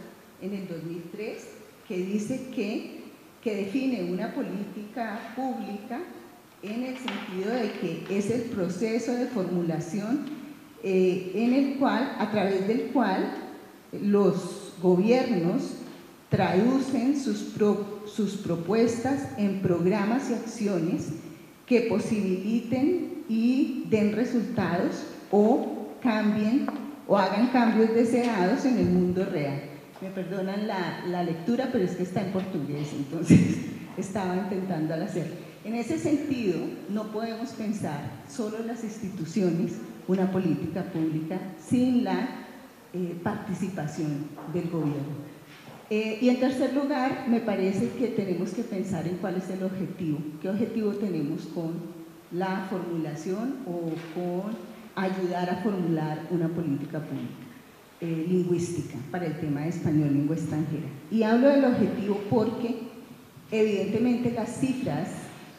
en el 2003 que dice que define una política pública en el sentido de que es el proceso de formulación a través del cual los gobiernos traducen sus propuestas en programas y acciones que posibiliten y den resultados o cambien o hagan cambios deseados en el mundo real. Me perdonan la lectura, pero es que está en portugués, entonces estaba intentando hacerlo. En ese sentido, no podemos pensar solo en las instituciones una política pública sin la participación del gobierno. Y en tercer lugar, me parece que tenemos que pensar en cuál es el objetivo, qué objetivo tenemos con la formulación o con ayudar a formular una política pública lingüística para el tema de español lengua extranjera. Y hablo del objetivo porque evidentemente las cifras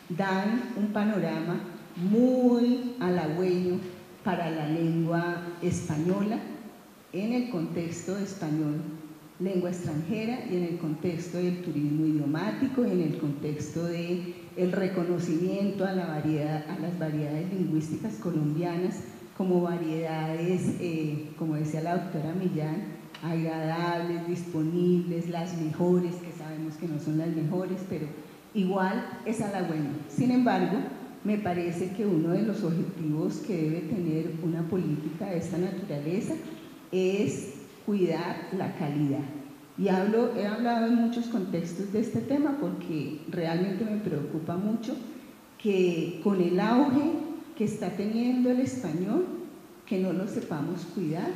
dan un panorama muy halagüeño para la lengua española en el contexto de español lengua extranjera y en el contexto del turismo idiomático y en el contexto del reconocimiento a las variedades lingüísticas colombianas como variedades, como decía la doctora Millán, agradables, disponibles, las mejores, que sabemos que no son las mejores, pero igual es halagüeño. Sin embargo, me parece que uno de los objetivos que debe tener una política de esta naturaleza es cuidar la calidad. Y he hablado en muchos contextos de este tema porque realmente me preocupa mucho que con el auge que está teniendo el español, que no lo sepamos cuidar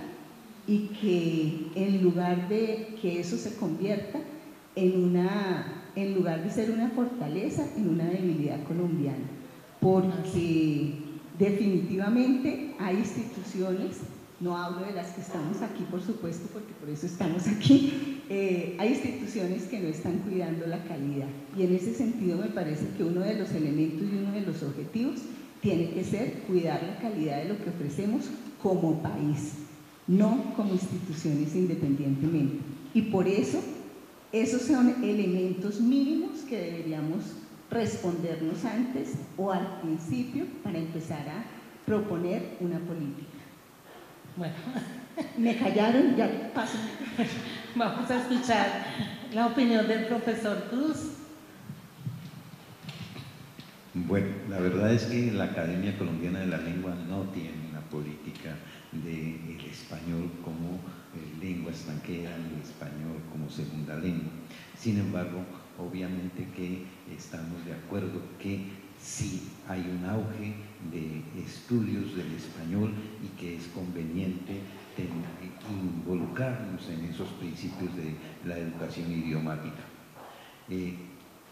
y que en lugar de que eso se convierta en lugar de ser una fortaleza, en una debilidad colombiana. Porque definitivamente hay instituciones, no hablo de las que estamos aquí, por supuesto, porque por eso estamos aquí, hay instituciones que no están cuidando la calidad. Y en ese sentido me parece que uno de los elementos y uno de los objetivos tiene que ser cuidar la calidad de lo que ofrecemos como país, no como instituciones independientemente. Y por eso, esos son elementos mínimos que deberíamos respondernos antes o al principio para empezar a proponer una política. Bueno, me callaron, ya paso. Vamos a escuchar la opinión del profesor Cruz. Bueno, la verdad es que la Academia Colombiana de la Lengua no tiene una política del español como lengua extranjera, ni el español como segunda lengua. Sin embargo, obviamente que estamos de acuerdo que sí hay un auge de estudios del español y que es conveniente involucrarnos en esos principios de la educación idiomática.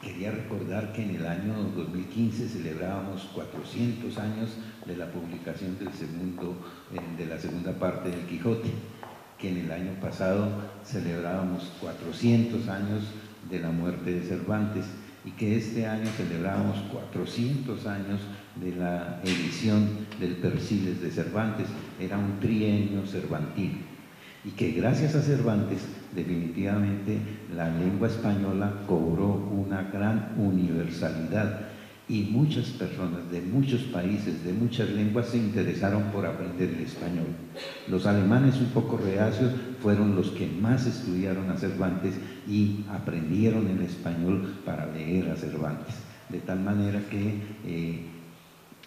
Quería recordar que en el año 2015 celebrábamos 400 años de la publicación de la segunda parte del Quijote, que en el año pasado celebrábamos 400 años de la muerte de Cervantes y que este año celebramos 400 años de la edición del Persiles de Cervantes. Era un trienio cervantino. Y que gracias a Cervantes definitivamente la lengua española cobró una gran universalidad y muchas personas de muchos países, de muchas lenguas se interesaron por aprender el español. Los alemanes, un poco reacios, fueron los que más estudiaron a Cervantes y aprendieron el español para leer a Cervantes, de tal manera que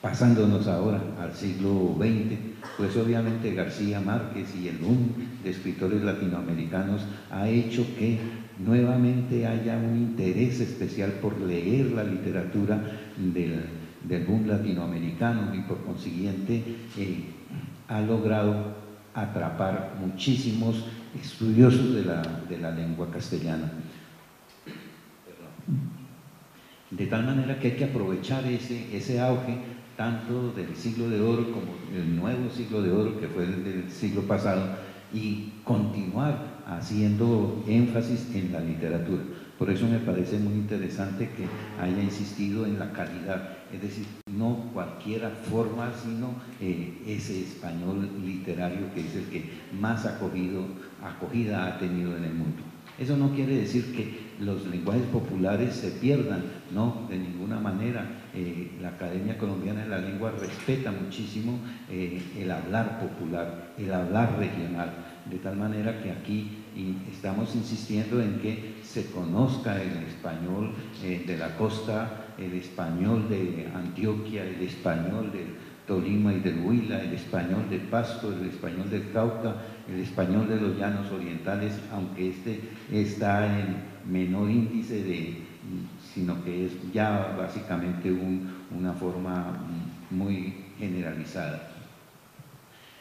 pasándonos ahora al siglo XX, pues obviamente García Márquez y el boom de escritores latinoamericanos ha hecho que nuevamente haya un interés especial por leer la literatura del boom latinoamericano y por consiguiente ha logrado atrapar muchísimos estudiosos de la lengua castellana. De tal manera que hay que aprovechar ese auge tanto del siglo de oro como el nuevo siglo de oro que fue el del siglo pasado y continuar haciendo énfasis en la literatura. Por eso me parece muy interesante que haya insistido en la calidad, es decir, no cualquiera forma, sino ese español literario que es el que más acogida ha tenido en el mundo. Eso no quiere decir que los lenguajes populares se pierdan, no, de ninguna manera. La Academia Colombiana de la Lengua respeta muchísimo el hablar popular, el hablar regional, de tal manera que aquí estamos insistiendo en que se conozca el español de la costa, el español de Antioquia, el español de Tolima y del Huila, el español de Pasto, el español del Cauca, el español de los llanos orientales, aunque este está en menor índice sino que es ya básicamente una forma muy generalizada.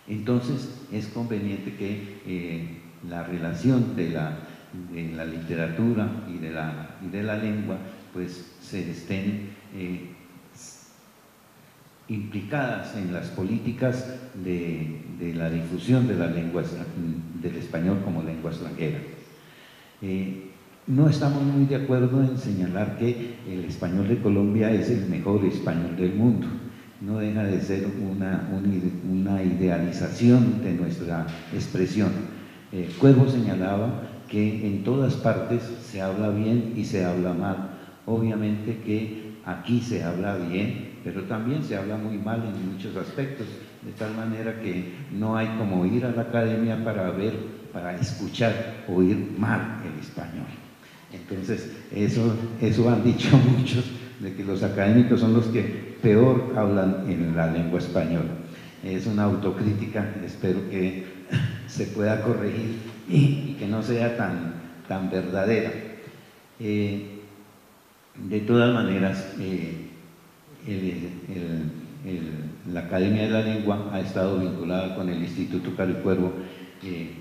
Entonces es conveniente que la relación de la literatura y de la lengua pues se estén implicadas en las políticas de la difusión de las lenguas, del español como lengua extranjera. No estamos muy de acuerdo en señalar que el español de Colombia es el mejor español del mundo. No deja de ser una idealización de nuestra expresión. Cuervo señalaba que en todas partes se habla bien y se habla mal. Obviamente que aquí se habla bien, pero también se habla muy mal en muchos aspectos, de tal manera que no hay como ir a la academia para escuchar, oír mal el español. Entonces, eso han dicho muchos, de que los académicos son los que peor hablan en la lengua española. Es una autocrítica, espero que se pueda corregir y que no sea tan verdadera. De todas maneras, la Academia de la Lengua ha estado vinculada con el Instituto Caro y Cuervo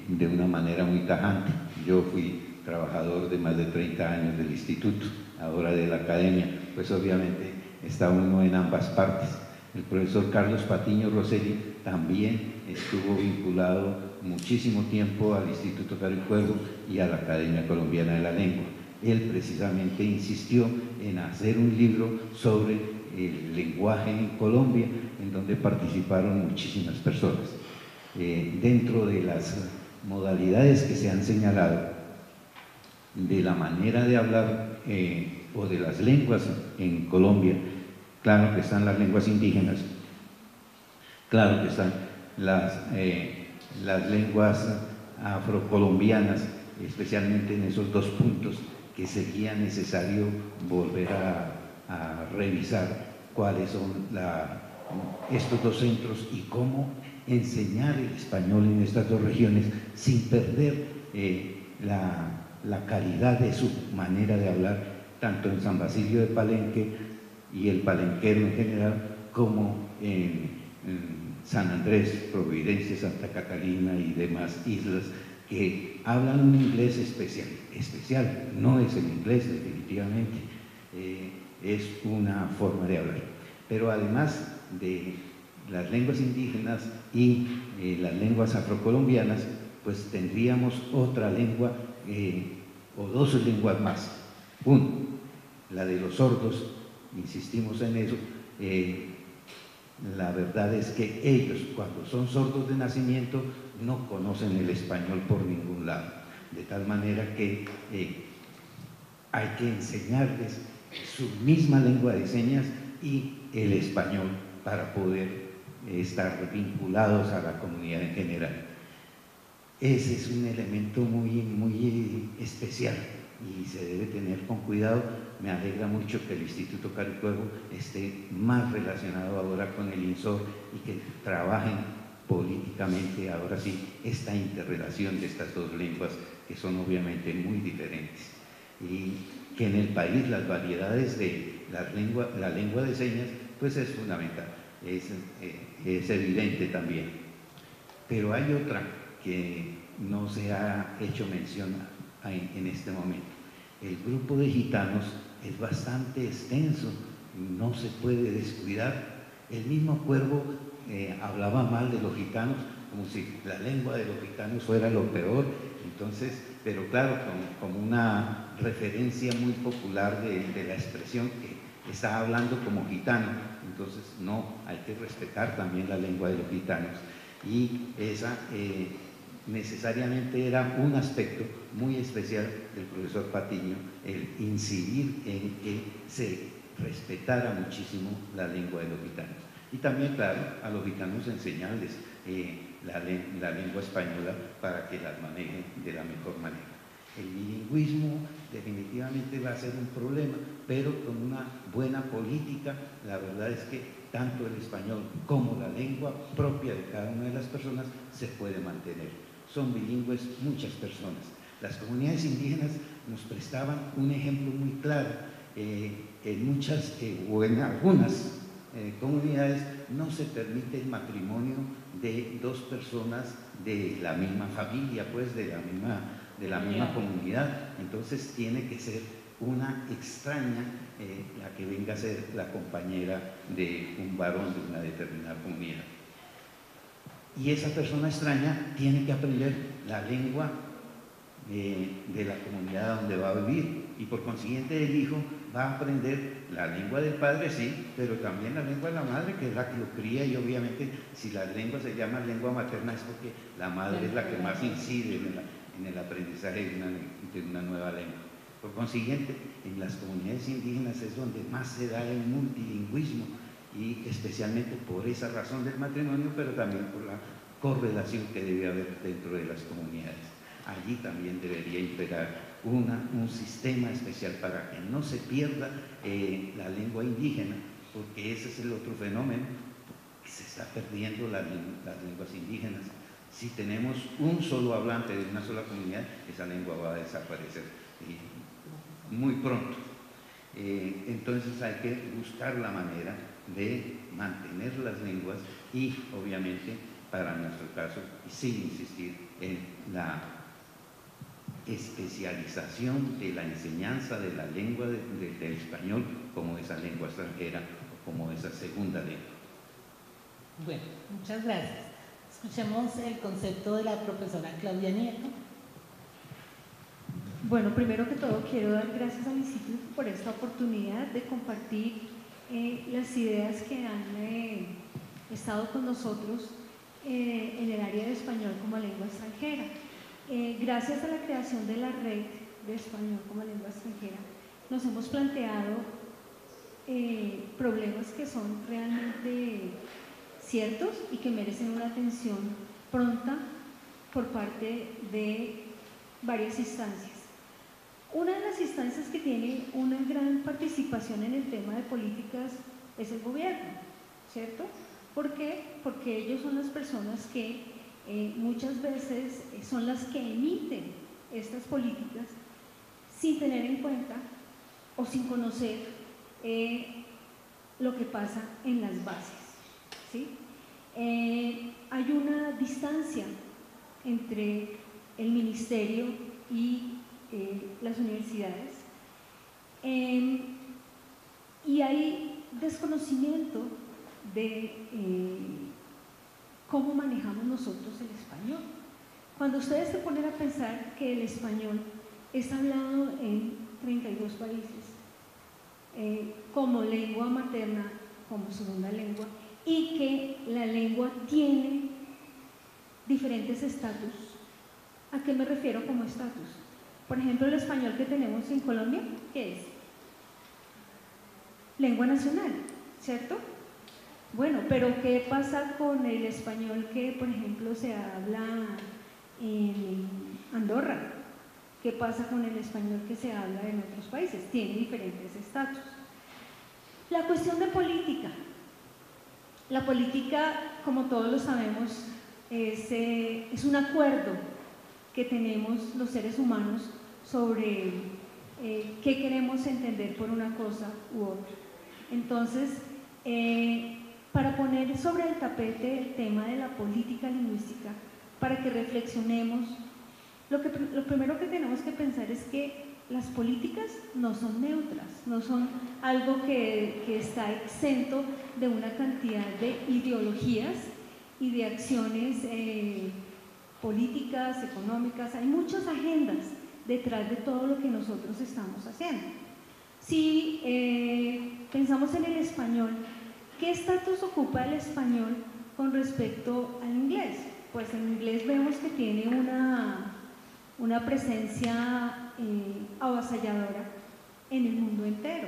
de una manera muy tajante. Yo fui trabajador de más de 30 años del instituto, ahora de la academia, pues obviamente está uno en ambas partes. El profesor Carlos Patiño Rosselli también estuvo vinculado muchísimo tiempo al Instituto Caro y Cuervo y a la Academia Colombiana de la Lengua. Él precisamente insistió en hacer un libro sobre el lenguaje en Colombia, en donde participaron muchísimas personas. Dentro de las modalidades que se han señalado, de la manera de hablar o de las lenguas en Colombia, claro que están las lenguas indígenas, claro que están las lenguas afrocolombianas, especialmente en esos dos puntos que sería necesario volver a revisar cuáles son estos dos centros y cómo enseñar el español en estas dos regiones sin perder la calidad de su manera de hablar, tanto en San Basilio de Palenque y el palenquero en general, como en San Andrés, Providencia, Santa Catalina y demás islas que hablan un inglés especial. No es el inglés definitivamente, es una forma de hablar. Pero además de las lenguas indígenas y las lenguas afrocolombianas, pues tendríamos otra lengua o dos lenguas más. Uno, la de los sordos, insistimos en eso. La verdad es que ellos, cuando son sordos de nacimiento, no conocen el español por ningún lado, de tal manera que hay que enseñarles su misma lengua de señas y el español para poder estar vinculados a la comunidad en general. Ese es un elemento muy especial y se debe tener con cuidado. Me alegra mucho que el Instituto Caro y Cuervo esté más relacionado ahora con el INSOR y que trabajen políticamente ahora sí esta interrelación de estas dos lenguas que son obviamente muy diferentes, y que en el país las variedades de la lengua de señas pues es fundamental, es evidente también. Pero hay otra que no se ha hecho mención en este momento. El grupo de gitanos es bastante extenso, no se puede descuidar. El mismo Cuervo hablaba mal de los gitanos, como si la lengua de los gitanos fuera lo peor. Entonces, pero claro, como una referencia muy popular de la expresión que está hablando como gitano. Entonces, no, hay que respetar también la lengua de los gitanos. Y esa necesariamente era un aspecto muy especial del profesor Patiño, el incidir en que se respetara muchísimo la lengua de los gitanos. Y también, claro, a los gitanos enseñarles la lengua española para que las manejen de la mejor manera. El bilingüismo definitivamente va a ser un problema, pero con una buena política, la verdad es que tanto el español como la lengua propia de cada una de las personas se puede mantener. Son bilingües muchas personas. Las comunidades indígenas nos prestaban un ejemplo muy claro. En muchas o en algunas comunidades no se permite el matrimonio de dos personas de la misma familia, pues de la misma comunidad. Entonces tiene que ser una extraña la que venga a ser la compañera de un varón de una determinada comunidad. Y esa persona extraña tiene que aprender la lengua de la comunidad donde va a vivir, y por consiguiente el hijo va a aprender la lengua del padre, sí, pero también la lengua de la madre, que es la que lo cría, y obviamente si la lengua se llama lengua materna es porque la madre es la que más incide en el aprendizaje de una nueva lengua. Por consiguiente, en las comunidades indígenas es donde más se da el multilingüismo, y especialmente por esa razón del matrimonio, pero también por la correlación que debe haber dentro de las comunidades. Allí también debería imperar un sistema especial para que no se pierda la lengua indígena, porque ese es el otro fenómeno, que se está perdiendo las lenguas indígenas. Si tenemos un solo hablante de una sola comunidad, esa lengua va a desaparecer muy pronto. Entonces hay que buscar la manera de mantener las lenguas y, obviamente, para nuestro caso, sí insistir en la especialización de la enseñanza de la lengua del español como esa lengua extranjera o como esa segunda lengua. Bueno, muchas gracias. Escuchemos el concepto de la profesora Claudia Nieto. Bueno, primero que todo quiero dar gracias al Instituto por esta oportunidad de compartir las ideas que han estado con nosotros en el área de español como lengua extranjera. Gracias a la creación de la red de español como lengua extranjera, nos hemos planteado problemas que son realmente ciertos y que merecen una atención pronta por parte de varias instancias. Una de las instancias que tiene una gran participación en el tema de políticas es el gobierno, ¿cierto? ¿Por qué? Porque ellos son las personas que muchas veces son las que emiten estas políticas sin tener en cuenta o sin conocer lo que pasa en las bases, ¿sí? Hay una distancia entre el ministerio y las universidades y hay desconocimiento de cómo manejamos nosotros el español. Cuando ustedes se ponen a pensar que el español es hablado en 32 países como lengua materna, como segunda lengua, y que la lengua tiene diferentes estatus. ¿A qué me refiero como estatus? Por ejemplo, el español que tenemos en Colombia, ¿qué es? Lengua nacional, ¿cierto? Bueno, pero ¿qué pasa con el español que, por ejemplo, se habla en Andorra? ¿Qué pasa con el español que se habla en otros países? Tiene diferentes estatus. La cuestión de política. La política, como todos lo sabemos, es un acuerdo que tenemos los seres humanos sobre qué queremos entender por una cosa u otra. Entonces, para poner sobre el tapete el tema de la política lingüística, para que reflexionemos, lo primero que tenemos que pensar es que las políticas no son neutras, no son algo que está exento de una cantidad de ideologías y de acciones políticas, económicas. Hay muchas agendas detrás de todo lo que nosotros estamos haciendo. Si pensamos en el español, ¿qué estatus ocupa el español con respecto al inglés? pues en inglés vemos que tiene una presencia avasalladora en el mundo entero.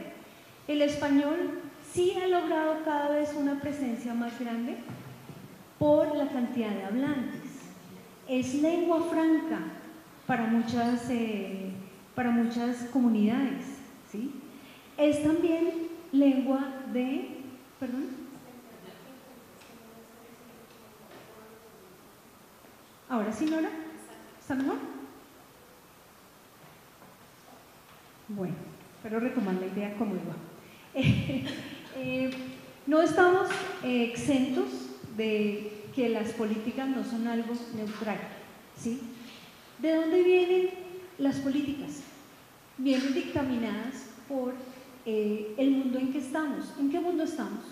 El español sí ha logrado cada vez una presencia más grande por la cantidad de hablantes. Es lengua franca para muchas comunidades, ¿sí? Es también lengua de... ¿Perdón? ¿Ahora sí, Nora? ¿Está mejor? Bueno, pero retomar la idea como iba. No estamos exentos de que las políticas no son algo neutral, ¿sí? ¿De dónde vienen las políticas? Vienen dictaminadas por el mundo en que estamos. ¿En qué mundo estamos?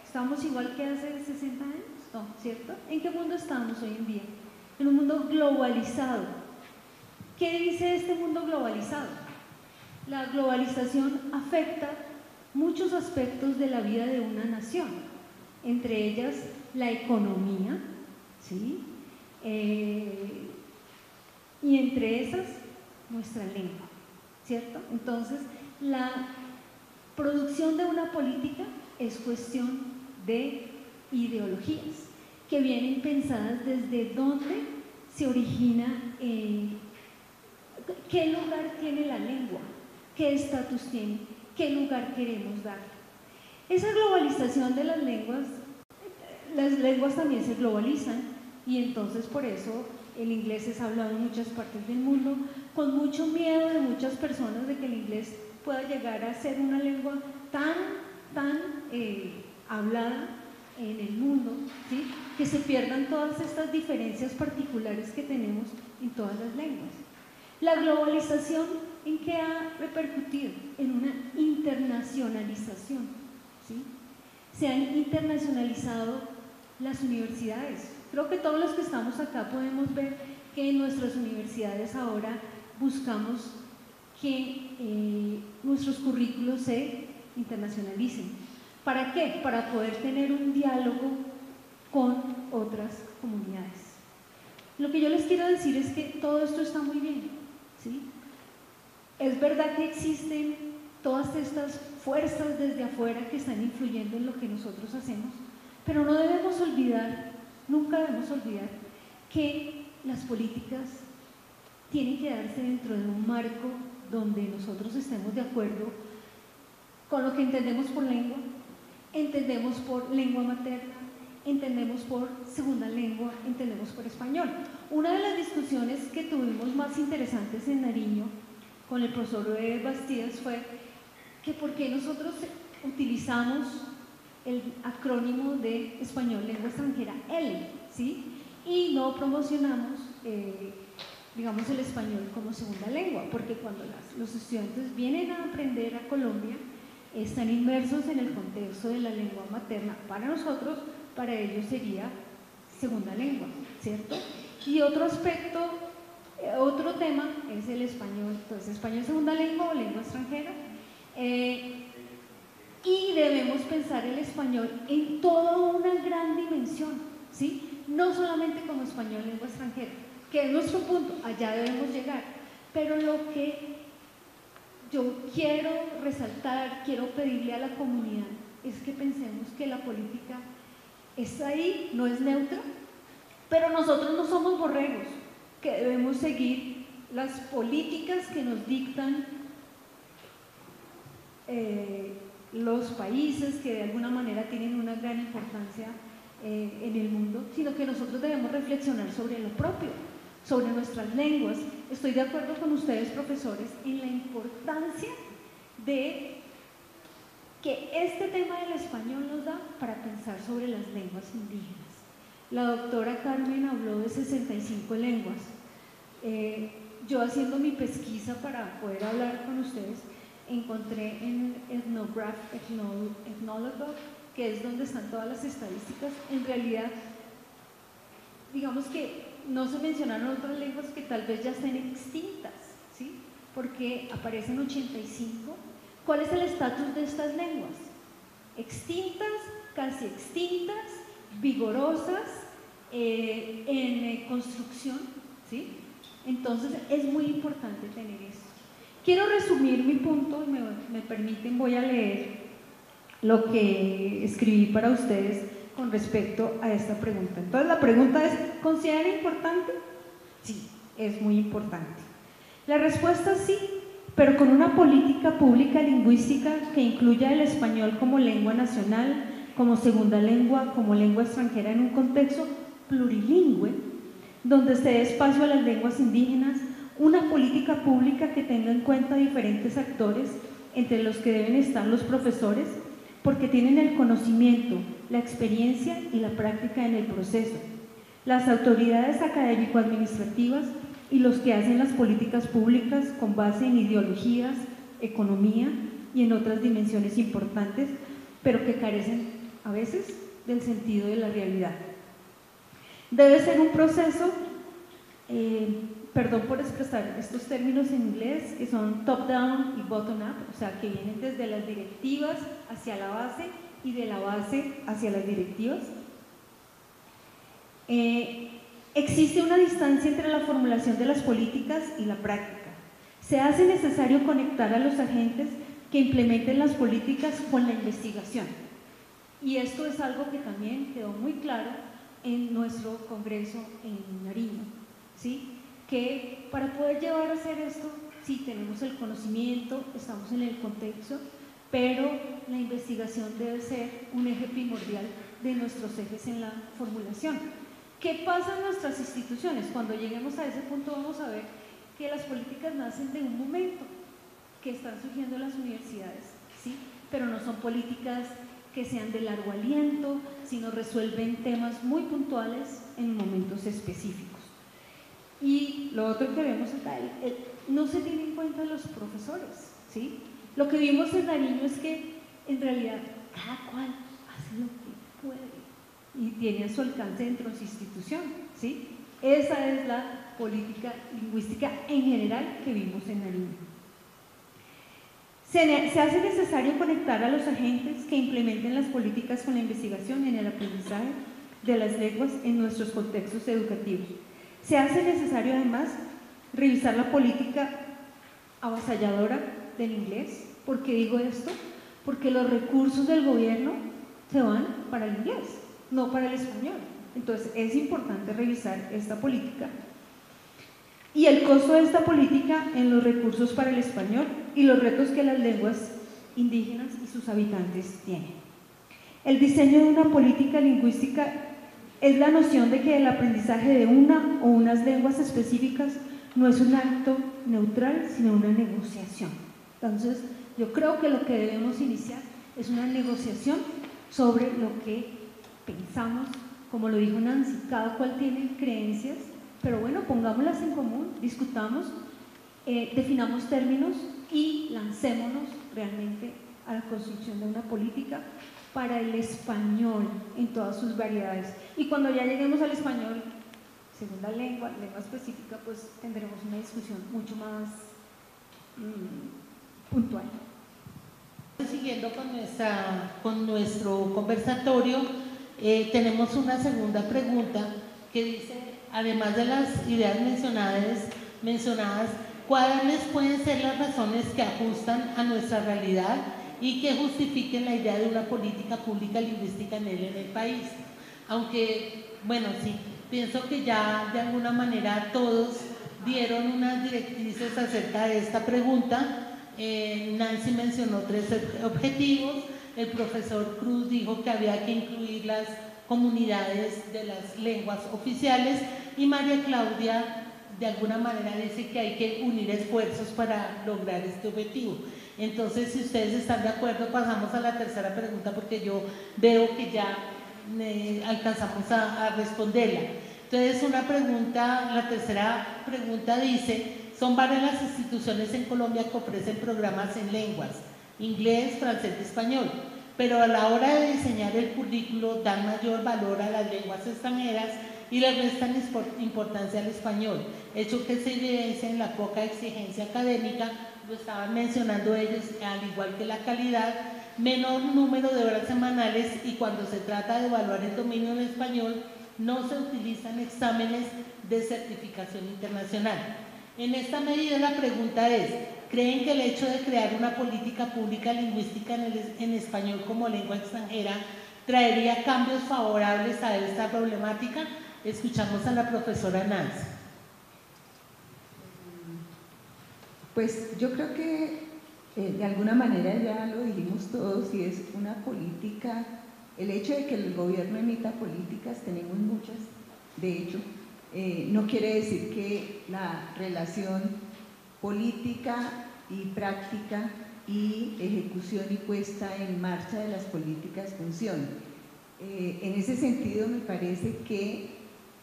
¿Estamos igual que hace 60 años? No, ¿cierto? ¿En qué mundo estamos hoy en día? En un mundo globalizado. ¿Qué dice este mundo globalizado? La globalización afecta muchos aspectos de la vida de una nación, entre ellas la economía, ¿sí? Y entre esas nuestra lengua, ¿cierto? Entonces, la producción de una política es cuestión de ideologías que vienen pensadas desde dónde se origina, qué lugar tiene la lengua, qué estatus tiene, qué lugar queremos dar. Esa globalización de las lenguas también se globalizan y entonces por eso el inglés es hablado en muchas partes del mundo, con mucho miedo de muchas personas de que el inglés pueda llegar a ser una lengua tan hablada en el mundo, ¿sí? Que se pierdan todas estas diferencias particulares que tenemos en todas las lenguas. La globalización, ¿en qué ha repercutido? En una internacionalización, ¿sí? Se han internacionalizado las universidades. Creo que todos los que estamos acá podemos ver que en nuestras universidades ahora buscamos que nuestros currículos se internacionalicen. ¿Para qué? Para poder tener un diálogo con otras comunidades. Lo que yo les quiero decir es que todo esto está muy bien, ¿sí? Es verdad que existen todas estas fuerzas desde afuera que están influyendo en lo que nosotros hacemos, pero no debemos olvidar, nunca debemos olvidar que las políticas tienen que darse dentro de un marco donde nosotros estemos de acuerdo con lo que entendemos por lengua, entendemos por lengua materna, entendemos por segunda lengua, entendemos por español. Una de las discusiones que tuvimos más interesantes en Nariño con el profesor Bastidas fue que por qué nosotros utilizamos el acrónimo de español lengua extranjera, ELE, ¿sí? Y no promocionamos, digamos, el español como segunda lengua, porque cuando los estudiantes vienen a aprender a Colombia, están inmersos en el contexto de la lengua materna. Para nosotros, para ellos sería segunda lengua, ¿cierto? Y otro aspecto, otro tema es el español. Entonces, español segunda lengua o lengua extranjera. Y debemos pensar el español en toda una gran dimensión, ¿sí? No solamente como español lengua extranjera, que es nuestro punto, allá debemos llegar. Pero lo que yo quiero resaltar, quiero pedirle a la comunidad, es que pensemos que la política está ahí, no es neutra, pero nosotros no somos borregos, que debemos seguir las políticas que nos dictan los países que de alguna manera tienen una gran importancia en el mundo, sino que nosotros debemos reflexionar sobre lo propio, sobre nuestras lenguas. Estoy de acuerdo con ustedes, profesores, en la importancia de que este tema del español nos da para pensar sobre las lenguas indígenas. La doctora Carmen habló de 65 lenguas. Yo haciendo mi pesquisa para poder hablar con ustedes, encontré en Ethnologue, que es donde están todas las estadísticas. En realidad, digamos que no se mencionaron otras lenguas que tal vez ya estén extintas, ¿sí? Porque aparecen 85. ¿Cuál es el estatus de estas lenguas? Extintas, casi extintas, vigorosas, en construcción, ¿sí? Entonces es muy importante tener esto. Quiero resumir mi punto, y me permiten, voy a leer lo que escribí para ustedes con respecto a esta pregunta. Entonces la pregunta es, ¿considera importante? Sí, es muy importante. La respuesta es sí, pero con una política pública lingüística que incluya el español como lengua nacional, como segunda lengua, como lengua extranjera en un contexto plurilingüe, donde se dé espacio a las lenguas indígenas, una política pública que tenga en cuenta diferentes actores, entre los que deben estar los profesores, porque tienen el conocimiento, la experiencia y la práctica en el proceso, las autoridades académico-administrativas y los que hacen las políticas públicas con base en ideologías, economía y en otras dimensiones importantes, pero que carecen a veces del sentido de la realidad. Debe ser un proceso, perdón por expresar estos términos en inglés, que son top-down y bottom-up, o sea, que vienen desde las directivas hacia la base y de la base hacia las directivas. Existe una distancia entre la formulación de las políticas y la práctica. Se hace necesario conectar a los agentes que implementen las políticas con la investigación. Y esto es algo que también quedó muy claro en nuestro congreso en Nariño, ¿sí? Que para poder llevar a hacer esto, sí tenemos el conocimiento, estamos en el contexto, pero la investigación debe ser un eje primordial de nuestros ejes en la formulación. ¿Qué pasa en nuestras instituciones? Cuando lleguemos a ese punto vamos a ver que las políticas nacen de un momento, que están surgiendo en las universidades, ¿sí? Pero no son políticas que sean de largo aliento, sino resuelven temas muy puntuales en momentos específicos. Y lo otro que vemos acá, no se tienen en cuenta los profesores, ¿sí? Lo que vimos en Nariño es que en realidad cada cual hace lo que puede y tiene a su alcance dentro de su institución, ¿sí? Esa es la política lingüística en general que vimos en Nariño. Se hace necesario conectar a los agentes que implementen las políticas con la investigación en el aprendizaje de las lenguas en nuestros contextos educativos. Se hace necesario además revisar la política avasalladora del inglés. ¿Por qué digo esto? Porque los recursos del gobierno se van para el inglés, no para el español. Entonces es importante revisar esta política y el costo de esta política en los recursos para el español y los retos que las lenguas indígenas y sus habitantes tienen. El diseño de una política lingüística es la noción de que el aprendizaje de una o unas lenguas específicas no es un acto neutral, sino una negociación. Entonces, yo creo que lo que debemos iniciar es una negociación sobre lo que pensamos, como lo dijo Nancy, cada cual tiene creencias, pero bueno, pongámoslas en común, discutamos, definamos términos y lancémonos realmente a la construcción de una política para el español en todas sus variedades. Y cuando ya lleguemos al español, segunda lengua, lengua específica, pues tendremos una discusión mucho más puntual. Siguiendo con nuestro conversatorio, tenemos una segunda pregunta que dice, además de las ideas mencionadas, ¿cuáles pueden ser las razones que ajustan a nuestra realidad y que justifiquen la idea de una política pública lingüística en el país? Aunque, bueno, sí, pienso que ya de alguna manera todos dieron unas directrices acerca de esta pregunta. Nancy mencionó 3 objetivos, el profesor Cruz dijo que había que incluir las comunidades de las lenguas oficiales y María Claudia de alguna manera dice que hay que unir esfuerzos para lograr este objetivo. Entonces, si ustedes están de acuerdo, pasamos a la tercera pregunta porque yo veo que ya alcanzamos a responderla. Entonces, la tercera pregunta dice, son varias las instituciones en Colombia que ofrecen programas en lenguas, inglés, francés y español, pero a la hora de diseñar el currículo dan mayor valor a las lenguas extranjeras y le restan importancia al español, hecho que se evidencia en la poca exigencia académica, lo estaban mencionando ellos, al igual que la calidad, menor número de horas semanales y cuando se trata de evaluar el dominio del español, no se utilizan exámenes de certificación internacional. En esta medida la pregunta es, ¿creen que el hecho de crear una política pública lingüística en español como lengua extranjera traería cambios favorables a esta problemática? Escuchamos a la profesora Nancy. Pues yo creo que de alguna manera ya lo dijimos todos, y es una política, el hecho de que el gobierno emita políticas, tenemos muchas, de hecho, no quiere decir que la relación política y práctica y ejecución y puesta en marcha de las políticas funcione. En ese sentido me parece que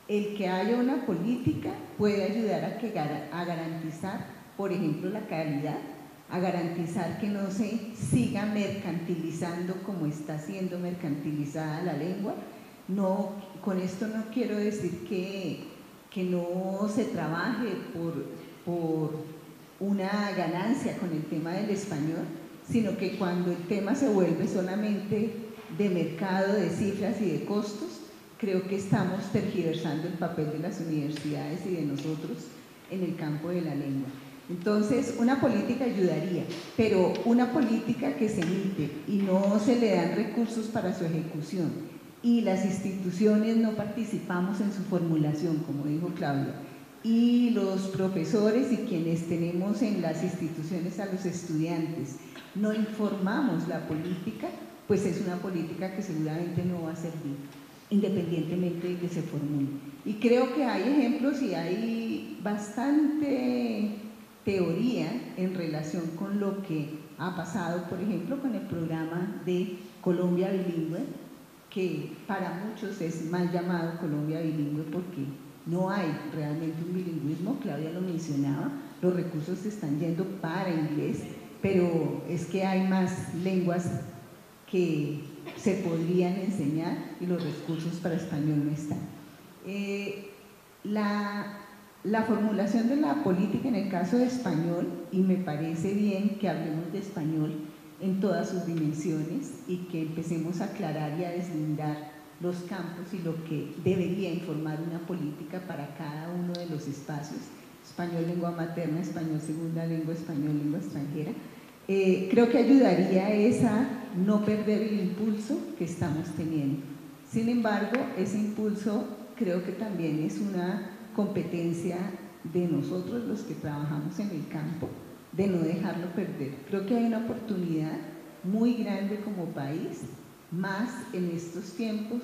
el que haya una política puede ayudar a garantizar, por ejemplo, la calidad, a garantizar que no se siga mercantilizando como está siendo mercantilizada la lengua. No, con esto no quiero decir que no se trabaje por una ganancia con el tema del español, sino que cuando el tema se vuelve solamente de mercado, de cifras y de costos, creo que estamos tergiversando el papel de las universidades y de nosotros en el campo de la lengua. Entonces, una política ayudaría, pero una política que se emite y no se le dan recursos para su ejecución y las instituciones no participamos en su formulación, como dijo Claudia, y los profesores y quienes tenemos en las instituciones a los estudiantes no informamos la política, pues es una política que seguramente no va a servir, independientemente de que se formule. Y creo que hay ejemplos y hay bastante teoría en relación con lo que ha pasado, por ejemplo, con el programa de Colombia Bilingüe, que para muchos es mal llamado Colombia Bilingüe porque no hay realmente un bilingüismo. Claudia lo mencionaba, los recursos se están yendo para inglés, pero es que hay más lenguas que se podrían enseñar y los recursos para español no están. La formulación de la política en el caso de español, y me parece bien que hablemos de español en todas sus dimensiones y que empecemos a aclarar y a deslindar los campos y lo que debería informar una política para cada uno de los espacios: español lengua materna, español segunda lengua, español lengua extranjera. Creo que ayudaría a no perder el impulso que estamos teniendo. Sin embargo, ese impulso creo que también es una competencia de nosotros los que trabajamos en el campo, de no dejarlo perder. Creo que hay una oportunidad muy grande como país, más en estos tiempos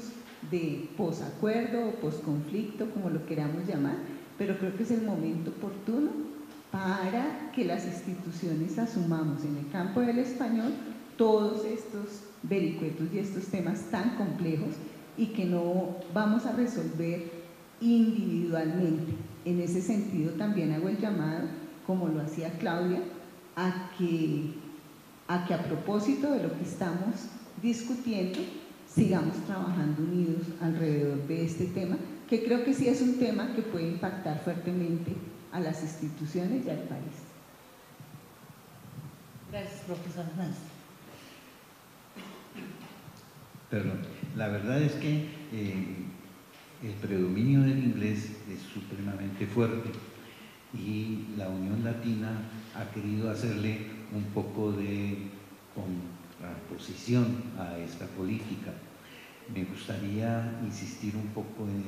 de posacuerdo o posconflicto, como lo queramos llamar, pero creo que es el momento oportuno para que las instituciones asumamos en el campo del español todos estos vericuetos y estos temas tan complejos y que no vamos a resolver individualmente. En ese sentido también hago el llamado, como lo hacía Claudia, a que a propósito de lo que estamos discutiendo sigamos trabajando unidos alrededor de este tema, que creo que sí es un tema que puede impactar fuertemente a las instituciones y al país. Gracias, profesor Nancy. Perdón, la verdad es que el predominio del inglés es supremamente fuerte y la Unión Latina ha querido hacerle un poco de contraposición a esta política. Me gustaría insistir un poco en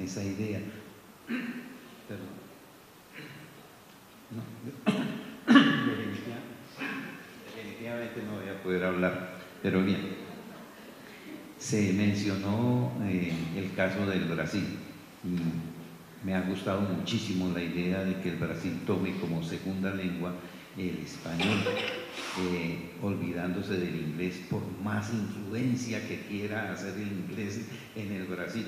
esa idea. Perdón. No, definitivamente no voy a poder hablar, pero bien. Se mencionó el caso del Brasil y me ha gustado muchísimo la idea de que el Brasil tome como segunda lengua el español, olvidándose del inglés por más influencia que quiera hacer el inglés en el Brasil.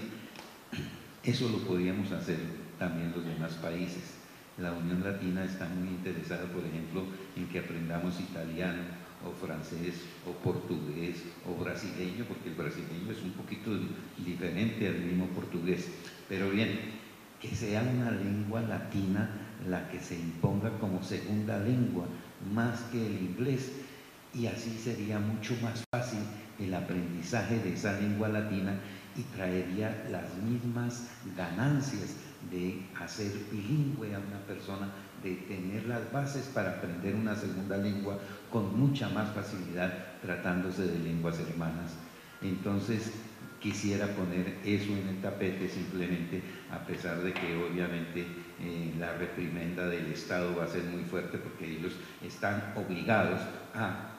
Eso lo podríamos hacer también los demás países. La Unión Latina está muy interesada, por ejemplo, en que aprendamos italiano o francés o portugués o brasileño, porque el brasileño es un poquito diferente al mismo portugués, pero bien, que sea una lengua latina la que se imponga como segunda lengua más que el inglés, y así sería mucho más fácil el aprendizaje de esa lengua latina y traería las mismas ganancias de hacer bilingüe a una persona, de tener las bases para aprender una segunda lengua con mucha más facilidad tratándose de lenguas hermanas. Entonces quisiera poner eso en el tapete simplemente, a pesar de que obviamente la reprimenda del Estado va a ser muy fuerte porque ellos están obligados a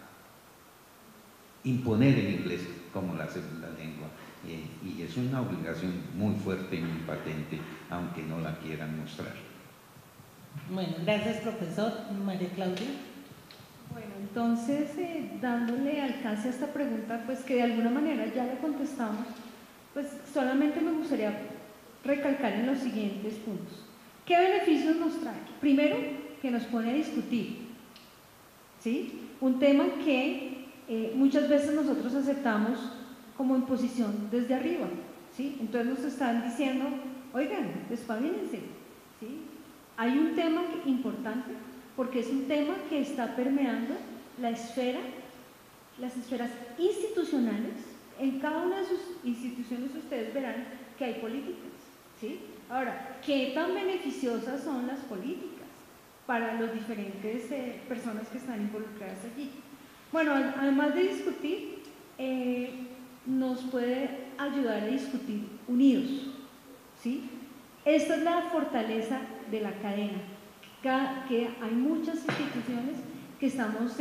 imponer el inglés como la segunda lengua. Y es una obligación muy fuerte y muy patente, aunque no la quieran mostrar. Bueno, gracias, profesor. María Claudia. Bueno, entonces, dándole alcance a esta pregunta, pues que de alguna manera ya la contestamos, pues solamente me gustaría recalcar en los siguientes puntos. ¿Qué beneficios nos trae? Primero, que nos pone a discutir, ¿sí? Un tema que muchas veces nosotros aceptamos como imposición desde arriba, ¿sí? Entonces nos están diciendo, oigan, despabilense, ¿sí? Hay un tema importante, porque es un tema que está permeando las esferas institucionales. En cada una de sus instituciones ustedes verán que hay políticas, ¿sí? Ahora, ¿qué tan beneficiosas son las políticas para las diferentes personas que están involucradas allí? Bueno, además de discutir, nos puede ayudar a discutir unidos, ¿sí? Esta es la fortaleza de la cadena, que hay muchas instituciones que estamos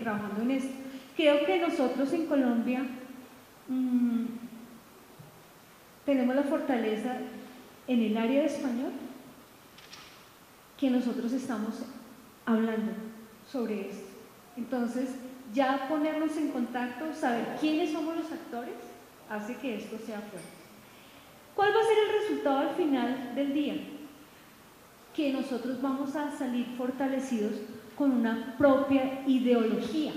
trabajando en esto. Creo que nosotros en Colombia tenemos la fortaleza en el área de español, que nosotros estamos hablando sobre esto. Entonces, ya ponernos en contacto, saber quiénes somos los actores, hace que esto sea fuerte. ¿Cuál va a ser el resultado al final del día? Que nosotros vamos a salir fortalecidos con una propia ideología,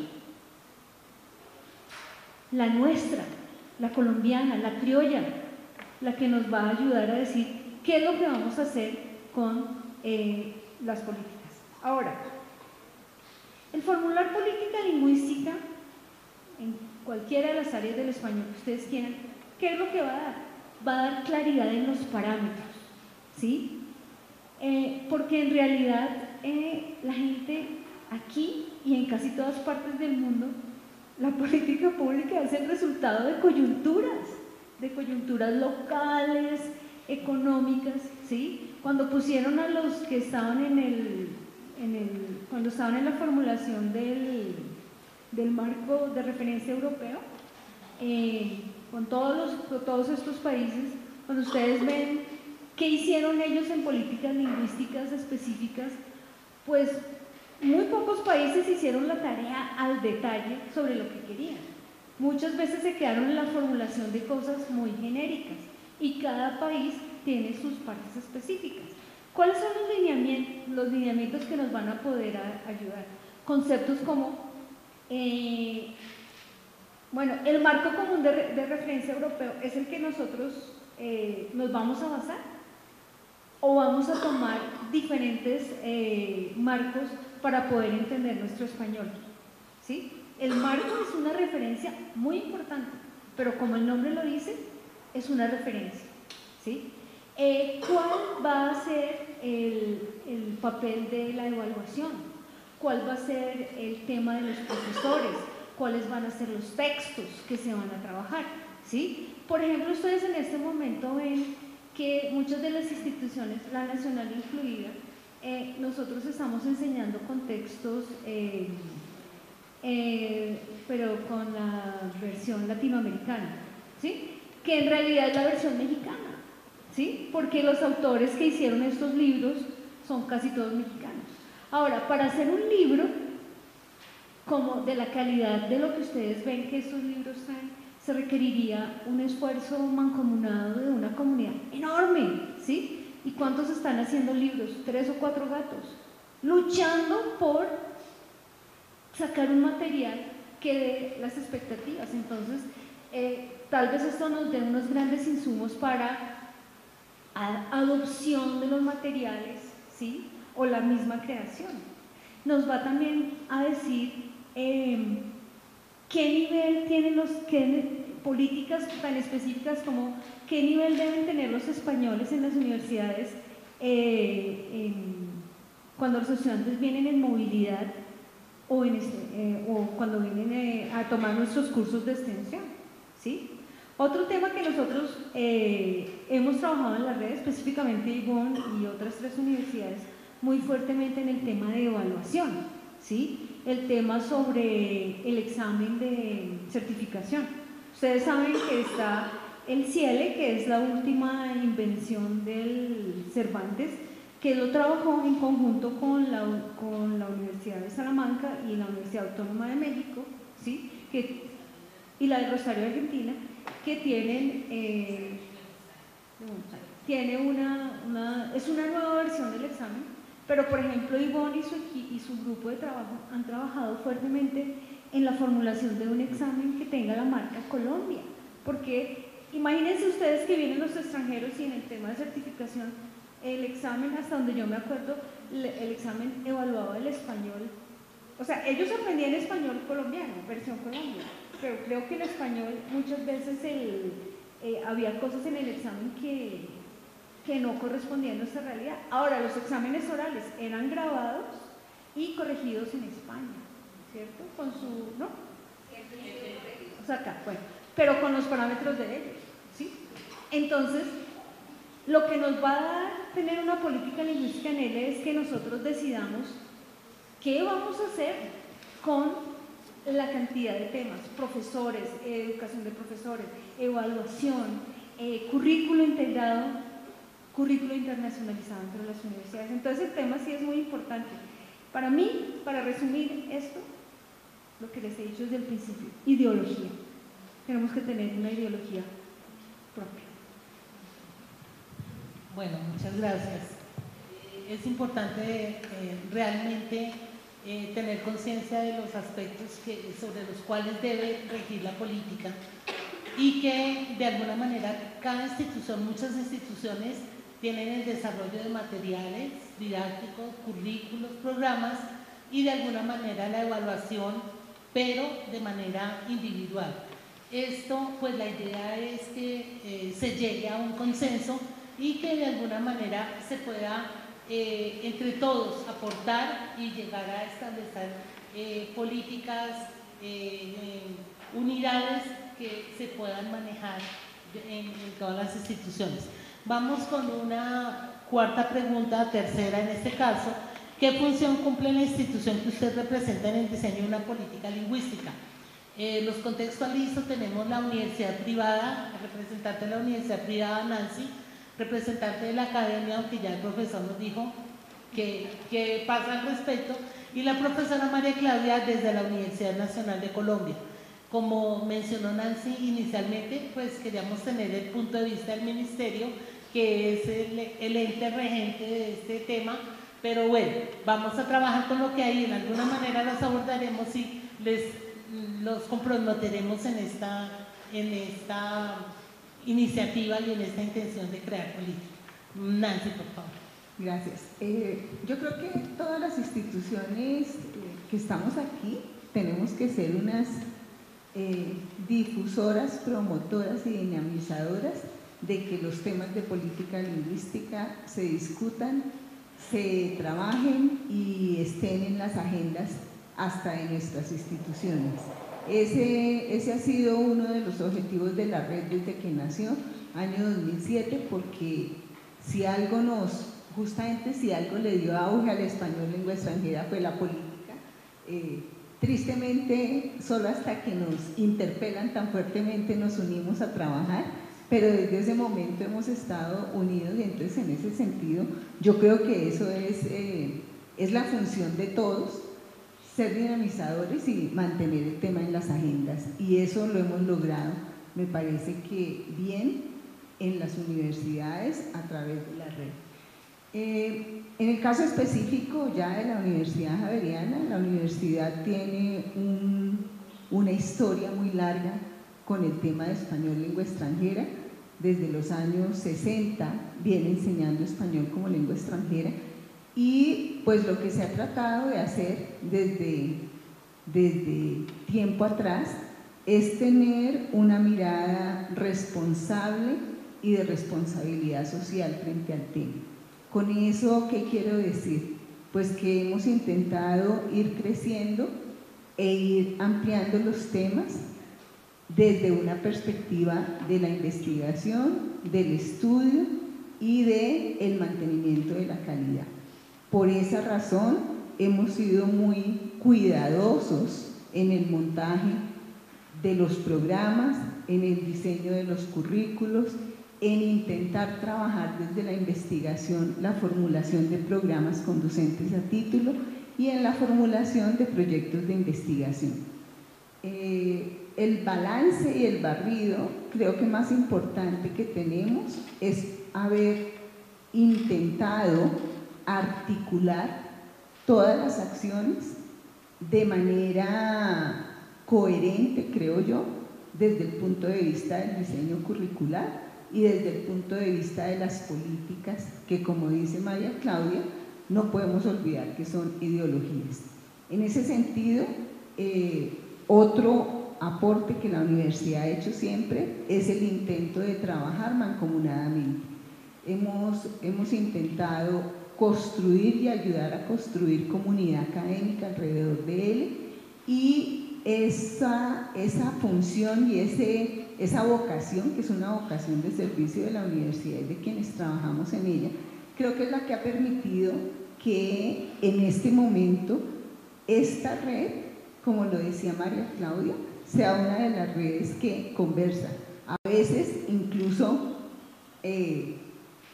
la nuestra, la colombiana, la criolla, la que nos va a ayudar a decir qué es lo que vamos a hacer con las políticas. Ahora, el formular política lingüística en cualquiera de las áreas del español que ustedes quieran, ¿qué es lo que va a dar? Va a dar claridad en los parámetros, ¿sí? Porque en realidad la gente aquí y en casi todas partes del mundo, la política pública es el resultado de coyunturas locales, económicas, ¿sí? Cuando pusieron a los que estaban cuando estaban en la formulación del marco de referencia europeo, con todos estos países, cuando ustedes ven qué hicieron ellos en políticas lingüísticas específicas, pues muy pocos países hicieron la tarea al detalle sobre lo que querían. Muchas veces se quedaron en la formulación de cosas muy genéricas y cada país tiene sus partes específicas. ¿Cuáles son los lineamientos que nos van a poder ayudar? Conceptos como, el marco común de referencia europeo es el que nosotros nos vamos a basar, o vamos a tomar diferentes marcos para poder entender nuestro español, ¿sí? El marco es una referencia muy importante, pero como el nombre lo dice, es una referencia, ¿sí? ¿Cuál va a ser el papel de la evaluación? ¿Cuál va a ser el tema de los profesores? ¿Cuáles van a ser los textos que se van a trabajar? ¿Sí? Por ejemplo, ustedes en este momento ven que muchas de las instituciones, la nacional incluida, nosotros estamos enseñando con textos, pero con la versión latinoamericana, ¿sí? Que en realidad es la versión mexicana, ¿sí? Porque los autores que hicieron estos libros son casi todos mexicanos. Ahora, para hacer un libro como de la calidad de lo que ustedes ven que estos libros traen, se requeriría un esfuerzo mancomunado de una comunidad enorme, ¿sí? ¿Y cuántos están haciendo libros? 3 o 4 gatos, luchando por sacar un material que dé las expectativas. Entonces, tal vez esto nos dé unos grandes insumos para adopción de los materiales, ¿sí? O la misma creación. Nos va también a decir qué nivel tienen políticas tan específicas como qué nivel deben tener los españoles en las universidades cuando los estudiantes vienen en movilidad o cuando vienen a tomar nuestros cursos de extensión, ¿sí? Otro tema que nosotros hemos trabajado en la red, específicamente Ivonne y otras 3 universidades, muy fuertemente en el tema de evaluación, ¿sí? El tema sobre el examen de certificación. Ustedes saben que está el CIELE, que es la última invención del Cervantes, que lo trabajó en conjunto con la Universidad de Salamanca y la Universidad Autónoma de México, ¿sí? Y la de Rosario de Argentina, que tienen, es una nueva versión del examen, pero por ejemplo Ivonne y su grupo de trabajo han trabajado fuertemente en la formulación de un examen que tenga la marca Colombia, porque imagínense ustedes que vienen los extranjeros y en el tema de certificación, el examen, hasta donde yo me acuerdo, el examen evaluaba el español, o sea, ellos aprendían español colombiano, versión Colombia, pero creo que el español muchas veces había cosas en el examen que no correspondían a nuestra realidad. Ahora, los exámenes orales eran grabados y corregidos en España, ¿cierto? Con su, ¿no? O sea, acá, bueno, pero con los parámetros de ellos, ¿sí? Entonces, lo que nos va a dar tener una política lingüística en él es que nosotros decidamos qué vamos a hacer con la cantidad de temas, profesores, educación de profesores, evaluación, currículo integrado, currículo internacionalizado entre las universidades. Entonces el tema sí es muy importante. Para mí, para resumir esto, lo que les he dicho desde el principio, ideología. Tenemos que tener una ideología propia. Bueno, muchas gracias. Es importante realmente tener conciencia de los aspectos sobre los cuales debe regir la política y que de alguna manera cada institución, muchas instituciones tienen el desarrollo de materiales didácticos, currículos, programas y de alguna manera la evaluación, pero de manera individual. Esto, pues la idea es que se llegue a un consenso y que de alguna manera se pueda entre todos aportar y llegar a establecer políticas, unidades que se puedan manejar en todas las instituciones. Vamos con una cuarta pregunta, tercera en este caso. ¿Qué función cumple la institución que usted representa en el diseño de una política lingüística? Los contextualizo, tenemos la universidad privada, el representante de la universidad privada, Nancy, representante de la academia, aunque ya el profesor nos dijo que pasa al respecto, y la profesora María Claudia desde la Universidad Nacional de Colombia. Como mencionó Nancy inicialmente, pues queríamos tener el punto de vista del ministerio, que es el ente regente de este tema, pero bueno, vamos a trabajar con lo que hay, en alguna manera los abordaremos y los comprometeremos en esta iniciativa y en esta intención de crear política. Nancy, por favor. Gracias. Yo creo que todas las instituciones que estamos aquí tenemos que ser unas difusoras, promotoras y dinamizadoras de que los temas de política lingüística se discutan, se trabajen y estén en las agendas hasta de nuestras instituciones. Ese ha sido uno de los objetivos de la red desde que nació, año 2007, porque si algo le dio auge al español lengua extranjera fue la política. Tristemente, solo hasta que nos interpelan tan fuertemente nos unimos a trabajar, pero desde ese momento hemos estado unidos y entonces en ese sentido yo creo que eso es la función de todos, ser dinamizadores y mantener el tema en las agendas, y eso lo hemos logrado, me parece que bien, en las universidades a través de la red. En el caso específico ya de la Universidad Javeriana, la universidad tiene una historia muy larga con el tema de español lengua extranjera. Desde los años 60 viene enseñando español como lengua extranjera, y pues lo que se ha tratado de hacer desde tiempo atrás es tener una mirada responsable y de responsabilidad social frente al tema. Con eso, ¿qué quiero decir? Pues que hemos intentado ir creciendo e ir ampliando los temas desde una perspectiva de la investigación, del estudio y del mantenimiento de la calidad. Por esa razón hemos sido muy cuidadosos en el montaje de los programas, en el diseño de los currículos, en intentar trabajar desde la investigación la formulación de programas conducentes a título y en la formulación de proyectos de investigación. El balance y el barrido, creo que más importante que tenemos es haber intentado articular todas las acciones de manera coherente, creo yo, desde el punto de vista del diseño curricular y desde el punto de vista de las políticas que, como dice María Claudia, no podemos olvidar que son ideologías. En ese sentido, otro aporte que la universidad ha hecho siempre es el intento de trabajar mancomunadamente. Hemos intentado construir y ayudar a construir comunidad académica alrededor de él, y esa función y esa vocación, que es una vocación de servicio de la universidad y de quienes trabajamos en ella, creo que es la que ha permitido que en este momento esta red, como lo decía María Claudia, sea una de las redes que conversa, a veces incluso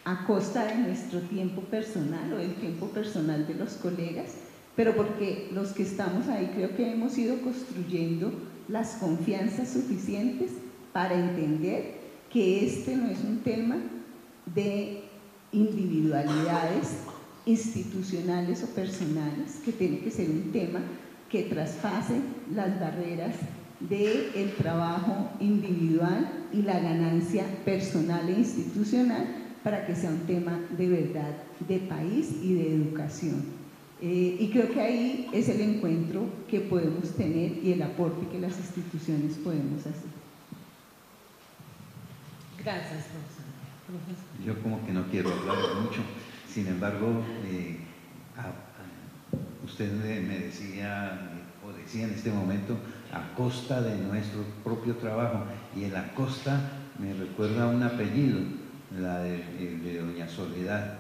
a costa de nuestro tiempo personal o del tiempo personal de los colegas, pero porque los que estamos ahí creo que hemos ido construyendo las confianzas suficientes para entender que este no es un tema de individualidades institucionales o personales, que tiene que ser un tema que traspase las barreras del trabajo individual y la ganancia personal e institucional, para que sea un tema de verdad de país y de educación. Y creo que ahí es el encuentro que podemos tener y el aporte que las instituciones podemos hacer. Gracias, profesor. Yo como que no quiero hablar mucho, sin embargo, usted me decía, o decía en este momento, a costa de nuestro propio trabajo, y el a costa me recuerda a un apellido, la de doña Soledad.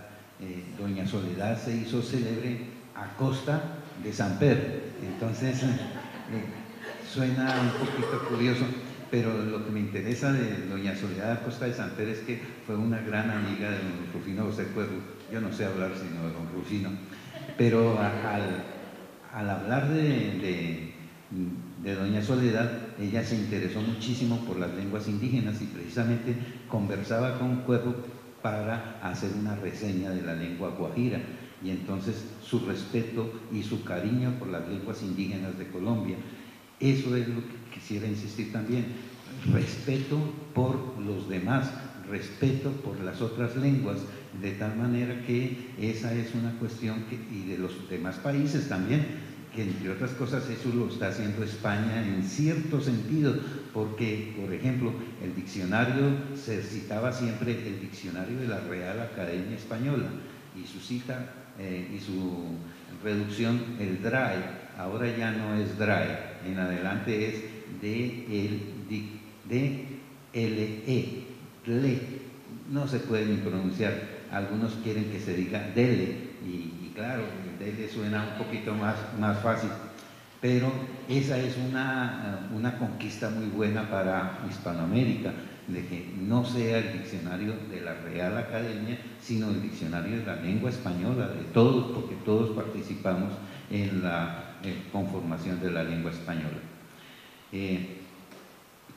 Doña Soledad se hizo célebre a costa de Samper, entonces suena un poquito curioso, pero lo que me interesa de doña Soledad a costa de Samper es que fue una gran amiga de don Rufino José Cuervo. Yo no sé hablar sino de don Rufino, pero al hablar de doña Soledad, ella se interesó muchísimo por las lenguas indígenas y precisamente conversaba con Cuervo para hacer una reseña de la lengua guajira, y entonces su respeto y su cariño por las lenguas indígenas de Colombia. Eso es lo que quisiera insistir también: respeto por los demás, respeto por las otras lenguas, de tal manera que esa es una cuestión y de los demás países también, que entre otras cosas eso lo está haciendo España en cierto sentido, porque, por ejemplo, el diccionario, se citaba siempre el diccionario de la Real Academia Española, y su cita y su reducción, el DRAE, ahora ya no es DRAE, en adelante es DLE, no se puede ni pronunciar, algunos quieren que se diga DELE, y claro, DELE suena un poquito más fácil, pero esa es una conquista muy buena para Hispanoamérica, de que no sea el diccionario de la Real Academia, sino el diccionario de la lengua española, de todos, porque todos participamos en la conformación de la lengua española.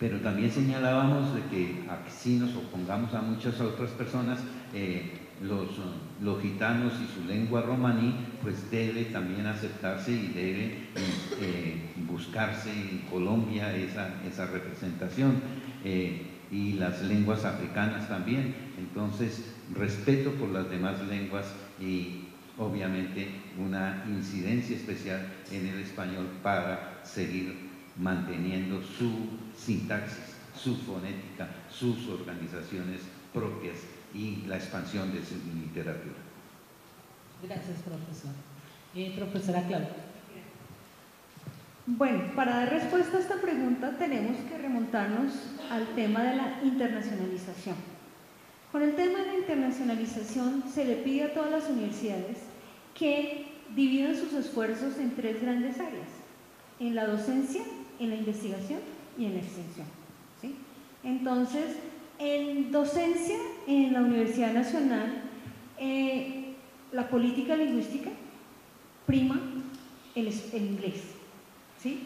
Pero también señalábamos de que si nos opongamos a muchas otras personas, los gitanos y su lengua romaní, pues debe también aceptarse y debe buscarse en Colombia esa representación, y las lenguas africanas también. Entonces, respeto por las demás lenguas y obviamente una incidencia especial en el español para seguir manteniendo su sintaxis, su fonética, sus organizaciones propias y la expansión de su literatura. Gracias, profesor. Profesora Claudia. Bueno, para dar respuesta a esta pregunta tenemos que remontarnos al tema de la internacionalización. Con el tema de la internacionalización se le pide a todas las universidades que dividan sus esfuerzos en tres grandes áreas: en la docencia, en la investigación y en la extensión, ¿sí? Entonces, en docencia, en la Universidad Nacional, la política lingüística prima el inglés, ¿sí?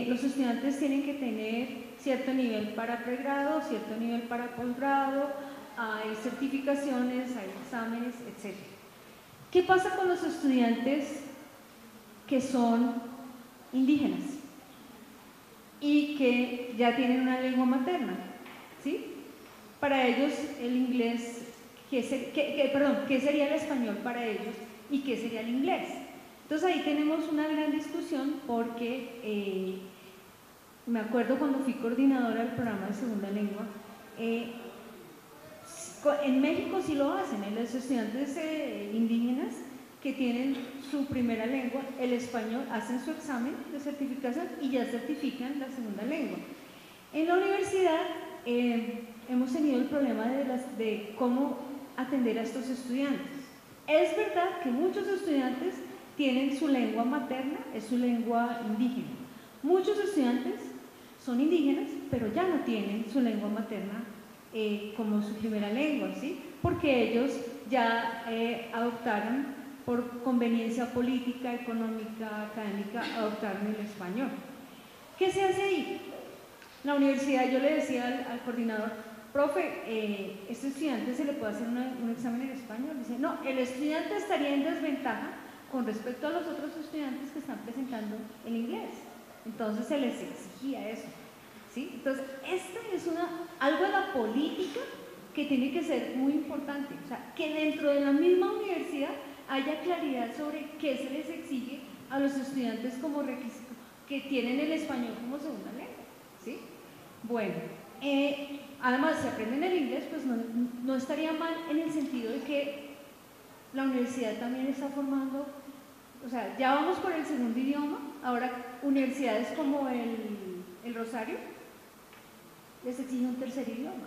Los estudiantes tienen que tener cierto nivel para pregrado, cierto nivel para posgrado, hay certificaciones, hay exámenes, etc. ¿Qué pasa con los estudiantes que son indígenas y que ya tienen una lengua materna? ¿Sí? Para ellos el inglés, ¿qué sería el español para ellos y qué sería el inglés? Entonces ahí tenemos una gran discusión porque me acuerdo cuando fui coordinadora del programa de segunda lengua, en México sí lo hacen, los estudiantes indígenas que tienen su primera lengua, el español, hacen su examen de certificación y ya certifican la segunda lengua. En la universidad hemos tenido el problema de cómo atender a estos estudiantes. Es verdad que muchos estudiantes tienen su lengua materna, es su lengua indígena. Muchos estudiantes son indígenas, pero ya no tienen su lengua materna como su primera lengua, ¿sí? Porque ellos ya adoptaron, por conveniencia política, económica, académica, adoptaron el español. ¿Qué se hace ahí? La universidad, yo le decía al coordinador, profe, ¿este estudiante se le puede hacer un examen en español? Dice, no, el estudiante estaría en desventaja con respecto a los otros estudiantes que están presentando el inglés. Entonces se les exigía eso, ¿sí? Entonces, es algo de la política que tiene que ser muy importante, o sea, que dentro de la misma universidad haya claridad sobre qué se les exige a los estudiantes como requisito, que tienen el español como segunda lengua, ¿sí? Bueno, además, si aprenden el inglés, pues no estaría mal en el sentido de que la universidad también está formando, o sea, ya vamos por el segundo idioma, ahora universidades como el Rosario les exige un tercer idioma,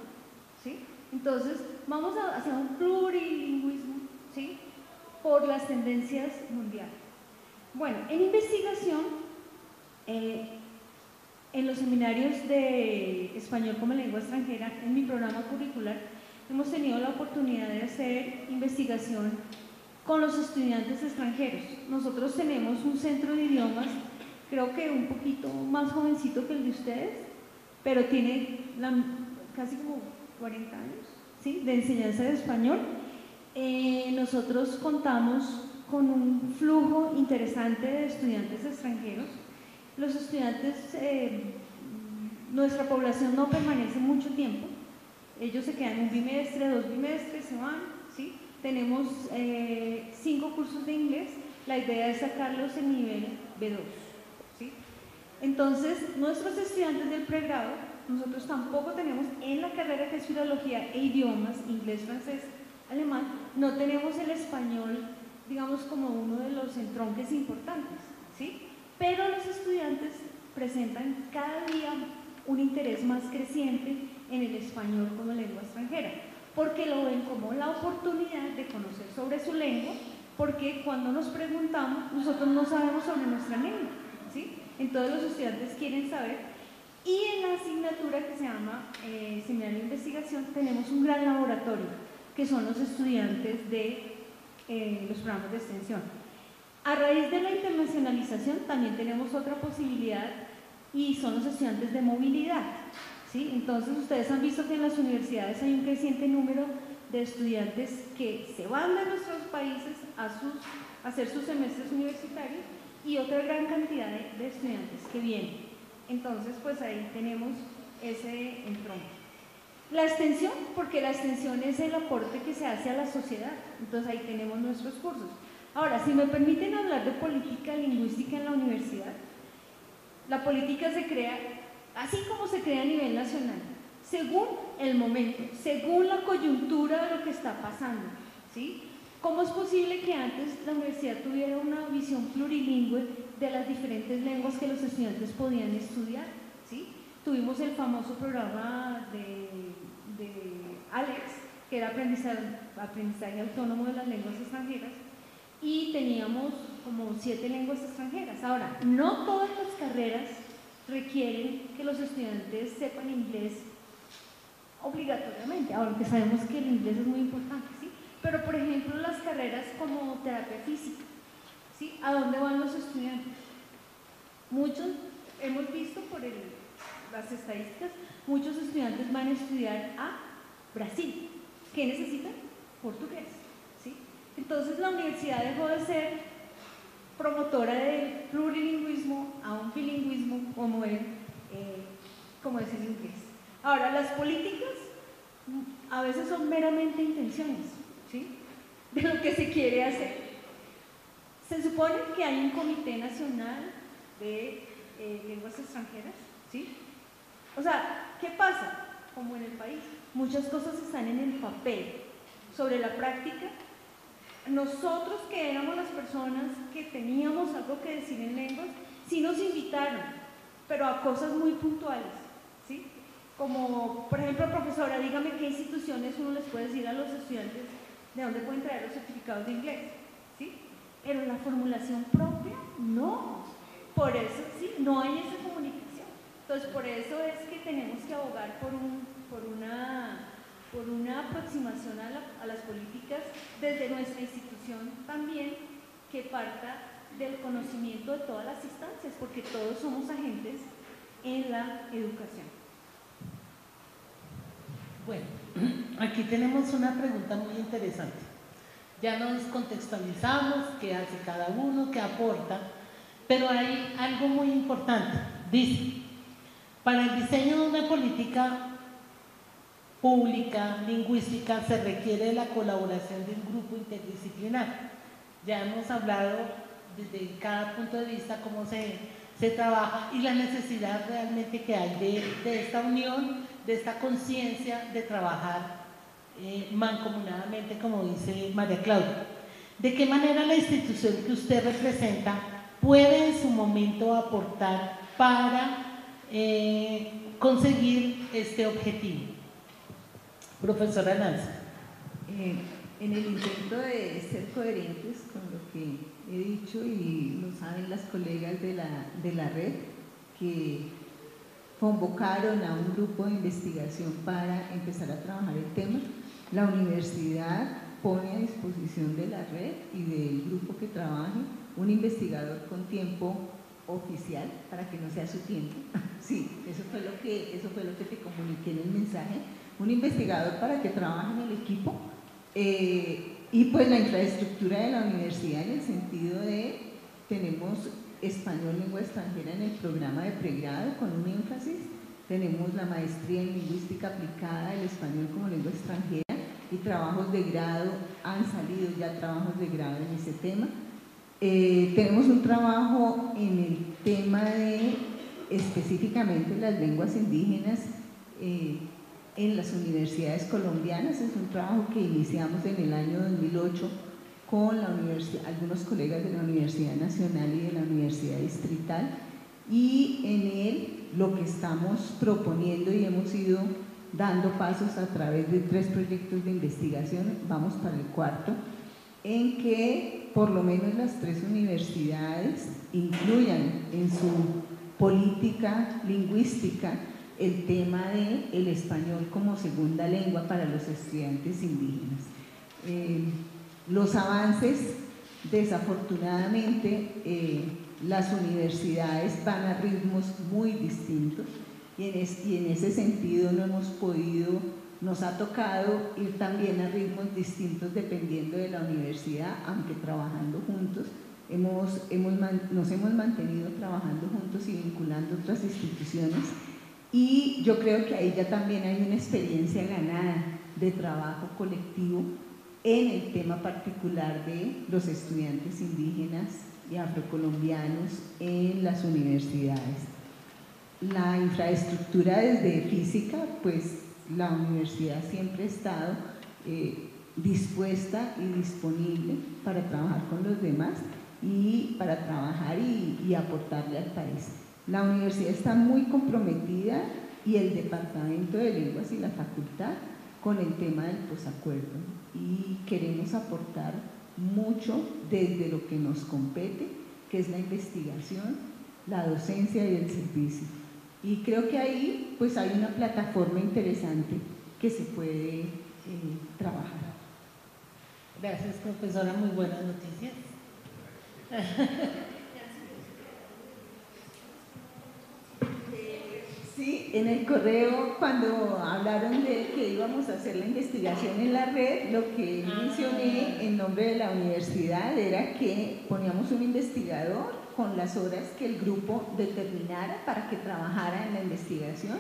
¿sí? Entonces, vamos hacia un plurilingüismo, ¿sí? Por las tendencias mundiales. Bueno, en investigación, en los seminarios de español como lengua extranjera, en mi programa curricular, hemos tenido la oportunidad de hacer investigación con los estudiantes extranjeros. Nosotros tenemos un centro de idiomas, creo que un poquito más jovencito que el de ustedes, pero tiene casi como 40 años, ¿sí?, de enseñanza de español. Nosotros contamos con un flujo interesante de estudiantes extranjeros. Los estudiantes, nuestra población no permanece mucho tiempo, ellos se quedan un bimestre, 2 bimestres, se van, ¿sí? Tenemos 5 cursos de inglés, la idea es sacarlos en nivel B2, ¿sí? Entonces, nuestros estudiantes del pregrado, nosotros tampoco tenemos en la carrera que es Filología e Idiomas, inglés, francés, alemán, no tenemos el español, digamos, como uno de los entronques importantes, ¿sí? Pero los estudiantes presentan cada día un interés más creciente en el español como lengua extranjera, porque lo ven como la oportunidad de conocer sobre su lengua, porque cuando nos preguntamos, nosotros no sabemos sobre nuestra lengua, ¿sí? Entonces los estudiantes quieren saber, y en la asignatura que se llama Seminario de Investigación tenemos un gran laboratorio, que son los estudiantes de los programas de extensión. A raíz de la internacionalización también tenemos otra posibilidad y son los estudiantes de movilidad, ¿sí? Entonces ustedes han visto que en las universidades hay un creciente número de estudiantes que se van de nuestros países a hacer sus semestres universitarios y otra gran cantidad de estudiantes que vienen. Entonces, pues ahí tenemos ese entronque. La extensión, porque la extensión es el aporte que se hace a la sociedad, entonces ahí tenemos nuestros cursos. Ahora, si me permiten hablar de política lingüística en la universidad, La política se crea, así como se crea a nivel nacional, según el momento, según la coyuntura de lo que está pasando, ¿sí? ¿Cómo es posible que antes la universidad tuviera una visión plurilingüe de las diferentes lenguas que los estudiantes podían estudiar? ¿Sí? Tuvimos el famoso programa de Alex, que era aprendizaje autónomo de las lenguas extranjeras, y teníamos como 7 lenguas extranjeras. Ahora, no todas las carreras requieren que los estudiantes sepan inglés obligatoriamente, aunque sabemos que el inglés es muy importante, ¿sí? Pero, por ejemplo, las carreras como terapia física, ¿sí? ¿A dónde van los estudiantes? Muchos, hemos visto por las estadísticas, muchos estudiantes van a estudiar a Brasil. ¿Qué necesitan? Portugués, ¿sí? Entonces, la universidad dejó de ser promotora del plurilingüismo a un bilingüismo como es el inglés. Ahora, las políticas a veces son meramente intenciones, ¿sí? De lo que se quiere hacer. Se supone que hay un comité nacional de lenguas extranjeras, ¿sí? O sea, ¿qué pasa? Como en el país, muchas cosas están en el papel. Sobre la práctica, nosotros que éramos las personas que teníamos algo que decir en lenguas, sí nos invitaron, pero a cosas muy puntuales, ¿sí? Como, por ejemplo, profesora, dígame qué instituciones uno les puede decir a los estudiantes de dónde pueden traer los certificados de inglés, ¿sí? Pero la formulación propia, no. Por eso, sí, no hay esa comunicación. Entonces, por eso es que tenemos que abogar por una aproximación a las políticas desde nuestra institución también, que parta del conocimiento de todas las instancias, porque todos somos agentes en la educación. Bueno, aquí tenemos una pregunta muy interesante. Ya nos contextualizamos qué hace cada uno, qué aporta, pero hay algo muy importante. Dice, para el diseño de una política pública, lingüística, se requiere la colaboración de un grupo interdisciplinar. Ya hemos hablado desde cada punto de vista cómo se trabaja y la necesidad realmente que hay de esta unión, de esta conciencia de trabajar mancomunadamente, como dice María Claudia. ¿De qué manera la institución que usted representa puede en su momento aportar para conseguir este objetivo? Profesora Nancy. En el intento de ser coherentes con lo que he dicho, y lo saben las colegas de la red, que convocaron a un grupo de investigación para empezar a trabajar el tema, la universidad pone a disposición de la red y del grupo que trabaje un investigador con tiempo oficial, para que no sea su tiempo. Sí, eso fue lo que te comuniqué en el mensaje. Un investigador para que trabaje en el equipo y pues la infraestructura de la universidad, en el sentido de tenemos español lengua extranjera en el programa de pregrado con un énfasis, tenemos la maestría en lingüística aplicada del español como lengua extranjera, y trabajos de grado, han salido ya trabajos de grado en ese tema. Tenemos un trabajo en el tema de específicamente las lenguas indígenas en las universidades colombianas. Es un trabajo que iniciamos en el año 2008 con algunos colegas de la Universidad Nacional y de la Universidad Distrital, y en él lo que estamos proponiendo, y hemos ido dando pasos a través de 3 proyectos de investigación, vamos para el 4, en que por lo menos las 3 universidades incluyan en su política lingüística el tema del español como segunda lengua para los estudiantes indígenas. Los avances, desafortunadamente, las universidades van a ritmos muy distintos, y en ese sentido nos ha tocado ir también a ritmos distintos dependiendo de la universidad, aunque trabajando juntos. Nos hemos mantenido trabajando juntos y vinculando otras instituciones, y yo creo que ahí ya también hay una experiencia ganada de trabajo colectivo en el tema particular de los estudiantes indígenas y afrocolombianos en las universidades. la infraestructura desde física, pues la universidad siempre ha estado dispuesta y disponible para trabajar con los demás y para trabajar y aportarle al país. La universidad está muy comprometida y el Departamento de Lenguas y la facultad con el tema del posacuerdo, y queremos aportar mucho desde lo que nos compete, que es la investigación, la docencia y el servicio. Y creo que ahí pues hay una plataforma interesante que se puede trabajar. Gracias, profesora, muy buenas noticias. Sí, en el correo, cuando hablaron de que íbamos a hacer la investigación en la red, lo que mencioné en nombre de la universidad era que poníamos un investigador con las horas que el grupo determinara para que trabajara en la investigación,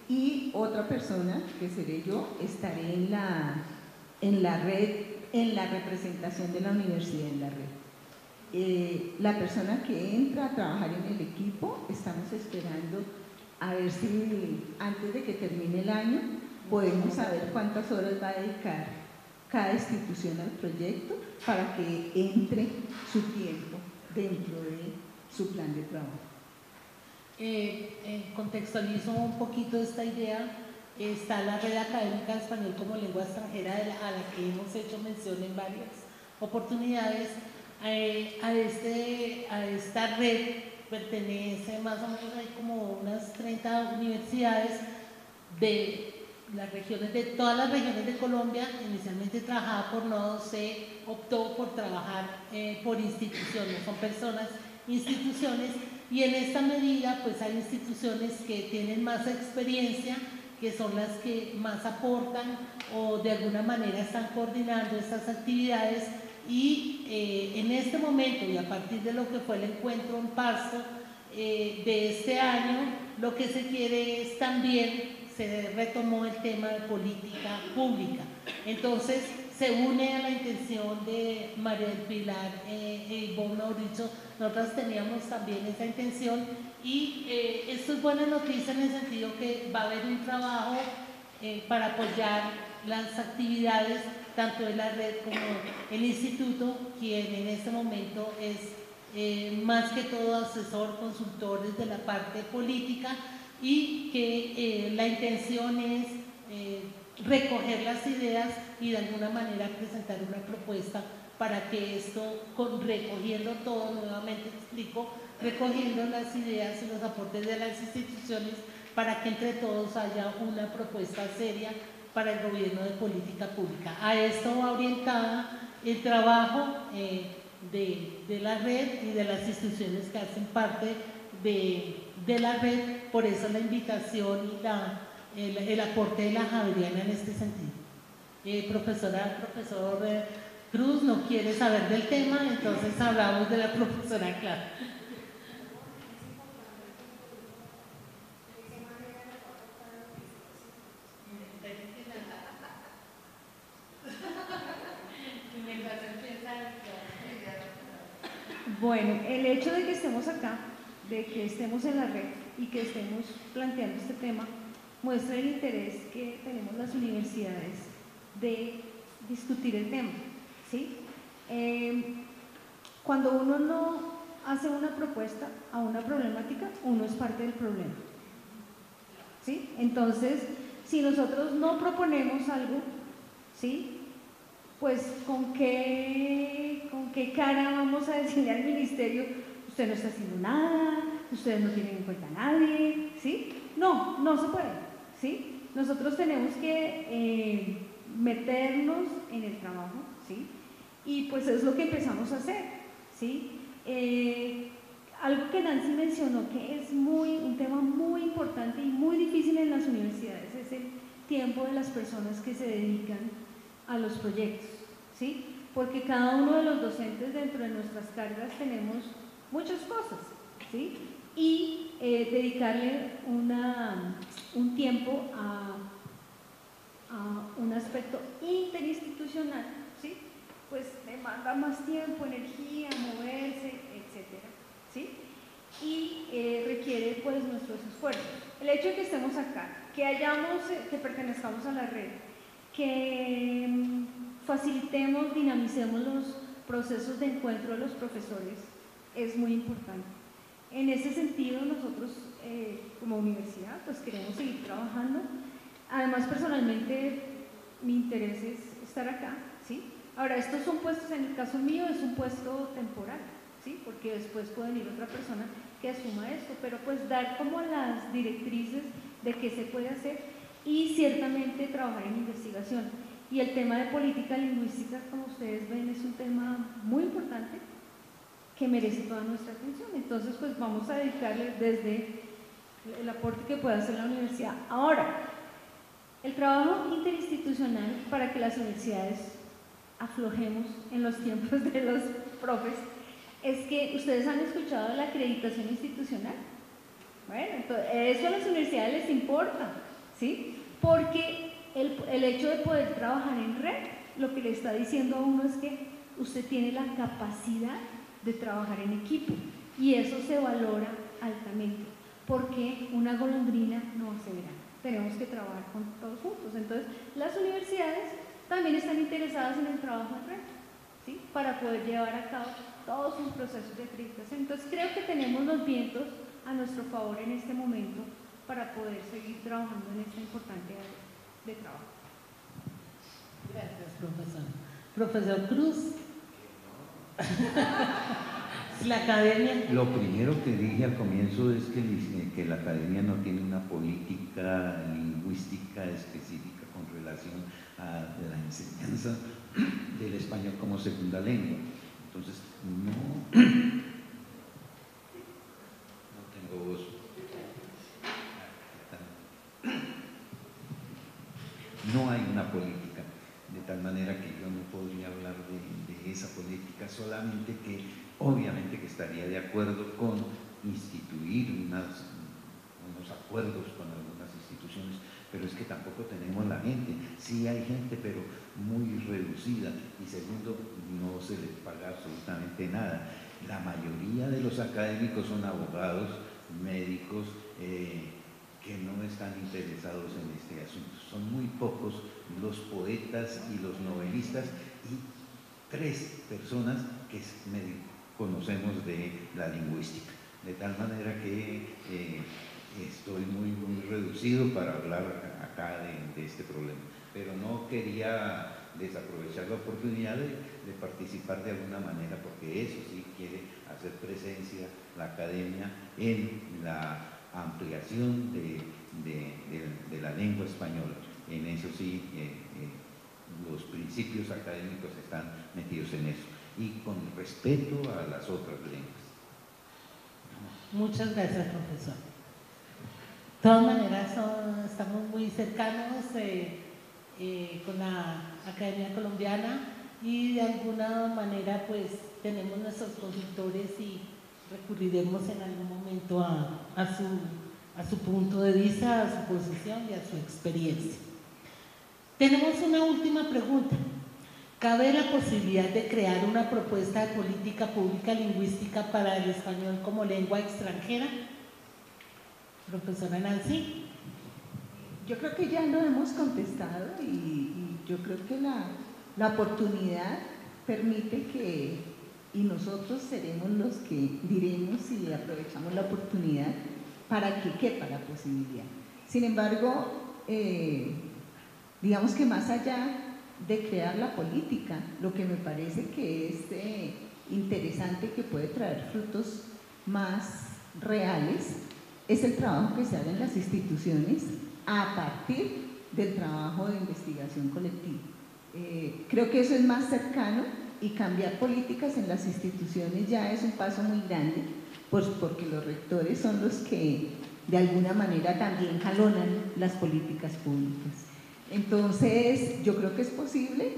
y otra persona, que seré yo, estaré en la red, en la representación de la universidad en la red. La persona que entra a trabajar en el equipo, estamos esperando a ver si antes de que termine el año podemos saber cuántas horas va a dedicar cada institución al proyecto para que entre su tiempo dentro de su plan de trabajo. Contextualizo un poquito esta idea. Está la Red Académica de Español como Lengua Extranjera, a la que hemos hecho mención en varias oportunidades. A esta red pertenece más o menos, hay como unas 30 universidades de las regiones, de todas las regiones de Colombia. Inicialmente trabajaba por nodos, se optó por trabajar por instituciones, son personas, instituciones, y en esta medida pues hay instituciones que tienen más experiencia, que son las que más aportan o de alguna manera están coordinando estas actividades. Y en este momento, y a partir de lo que fue el encuentro en Pasto de este año, lo que se quiere es también, se retomó el tema de política pública. Entonces se une a la intención de María del Pilar y vos, Mauricio. Nosotras teníamos también esa intención, y esto es buena noticia en el sentido que va a haber un trabajo para apoyar las actividades tanto de la red como el instituto, quien en este momento es más que todo asesor, consultores de la parte política, y que la intención es recoger las ideas y de alguna manera presentar una propuesta para que esto, recogiendo todo, nuevamente explico, recogiendo las ideas y los aportes de las instituciones, para que entre todos haya una propuesta seria para el gobierno de política pública. A esto va orientada el trabajo de la red y de las instituciones que hacen parte de la red. Por eso la invitación y el aporte de la Javeriana en este sentido. Profesor Cruz no quiere saber del tema, entonces hablamos de la profesora Clara. Bueno, el hecho de que estemos acá, de que estemos en la red y que estemos planteando este tema, muestra el interés que tenemos las universidades de discutir el tema, ¿sí? Cuando uno no hace una propuesta a una problemática, uno es parte del problema, ¿sí? Entonces, si nosotros no proponemos algo, ¿sí?, pues ¿con qué cara vamos a decirle al ministerio: usted no está haciendo nada, ustedes no tienen en cuenta a nadie? ¿Sí? No se puede, ¿sí? Nosotros tenemos que meternos en el trabajo, ¿sí? Y pues es lo que empezamos a hacer, ¿sí? Algo que Nancy mencionó, que es un tema muy importante y muy difícil en las universidades, es el tiempo de las personas que se dedican a los proyectos, ¿sí? Porque cada uno de los docentes dentro de nuestras cargas tenemos muchas cosas, ¿sí? Y dedicarle un tiempo a un aspecto interinstitucional, ¿sí?, pues demanda más tiempo, energía, moverse, etcétera, ¿sí? Y requiere pues pues nuestros esfuerzos. El hecho de que estemos acá, que pertenezcamos a la red, que facilitemos, dinamicemos los procesos de encuentro de los profesores es muy importante. En ese sentido, nosotros como universidad pues queremos seguir trabajando. Además, personalmente, mi interés es estar acá, ¿sí? Ahora, estos son puestos, en el caso mío, es un puesto temporal, ¿sí? Porque después puede venir otra persona que asuma esto, pero pues dar como las directrices de qué se puede hacer y ciertamente trabajar en investigación. Y el tema de política lingüística, como ustedes ven, es un tema muy importante que merece toda nuestra atención. Entonces, pues vamos a dedicarle desde el aporte que pueda hacer la universidad. Ahora, el trabajo interinstitucional para que las universidades aflojemos en los tiempos de los profes es que ustedes han escuchado la acreditación institucional. Bueno, entonces, eso a las universidades les importa, ¿sí? Porque el hecho de poder trabajar en red, lo que le está diciendo a uno es que usted tiene la capacidad de trabajar en equipo y eso se valora altamente, porque una golondrina no hace verano. Tenemos que trabajar con todos juntos. Entonces, las universidades también están interesadas en el trabajo en red, ¿sí? Para poder llevar a cabo todos sus procesos de acreditación. Entonces, creo que tenemos los vientos a nuestro favor en este momento para poder seguir trabajando en esta importante área de trabajo. Gracias, profesor. Profesor Cruz. La academia. Lo primero que dije al comienzo es que la academia no tiene una política lingüística específica con relación a la enseñanza del español como segunda lengua. Entonces, no tengo voz. No hay una política, de tal manera que yo no podría hablar de esa política, solamente que obviamente que estaría de acuerdo con instituir unos acuerdos con algunas instituciones, pero es que tampoco tenemos la gente. Sí hay gente, pero muy reducida, y segundo, no se les paga absolutamente nada. La mayoría de los académicos son abogados, médicos, que no están interesados en este asunto. Son muy pocos los poetas y los novelistas y 3 personas que conocemos de la lingüística. De tal manera que estoy muy reducido para hablar acá de este problema. Pero no quería desaprovechar la oportunidad de participar de alguna manera, porque eso sí quiere hacer presencia la academia en la ampliación de la lengua española. En eso sí, los principios académicos están metidos en eso, y con respeto a las otras lenguas. Muchas gracias, profesor. De todas maneras, estamos muy cercanos con la Academia Colombiana y de alguna manera pues tenemos nuestros consultores y recurriremos en algún momento a su punto de vista, a su posición y a su experiencia. Tenemos una última pregunta. ¿Cabe la posibilidad de crear una propuesta de política pública lingüística para el español como lengua extranjera? Profesora Nancy. Yo creo que ya lo hemos contestado y yo creo que la oportunidad permite que, y nosotros seremos los que diremos si aprovechamos la oportunidad para que quepa la posibilidad. Sin embargo, digamos que más allá de crear la política, lo que me parece que es interesante, que puede traer frutos más reales, es el trabajo que se haga en las instituciones a partir del trabajo de investigación colectiva. Creo que eso es más cercano, y cambiar políticas en las instituciones ya es un paso muy grande, pues porque los rectores son los que de alguna manera también jalonan las políticas públicas. Entonces, yo creo que es posible,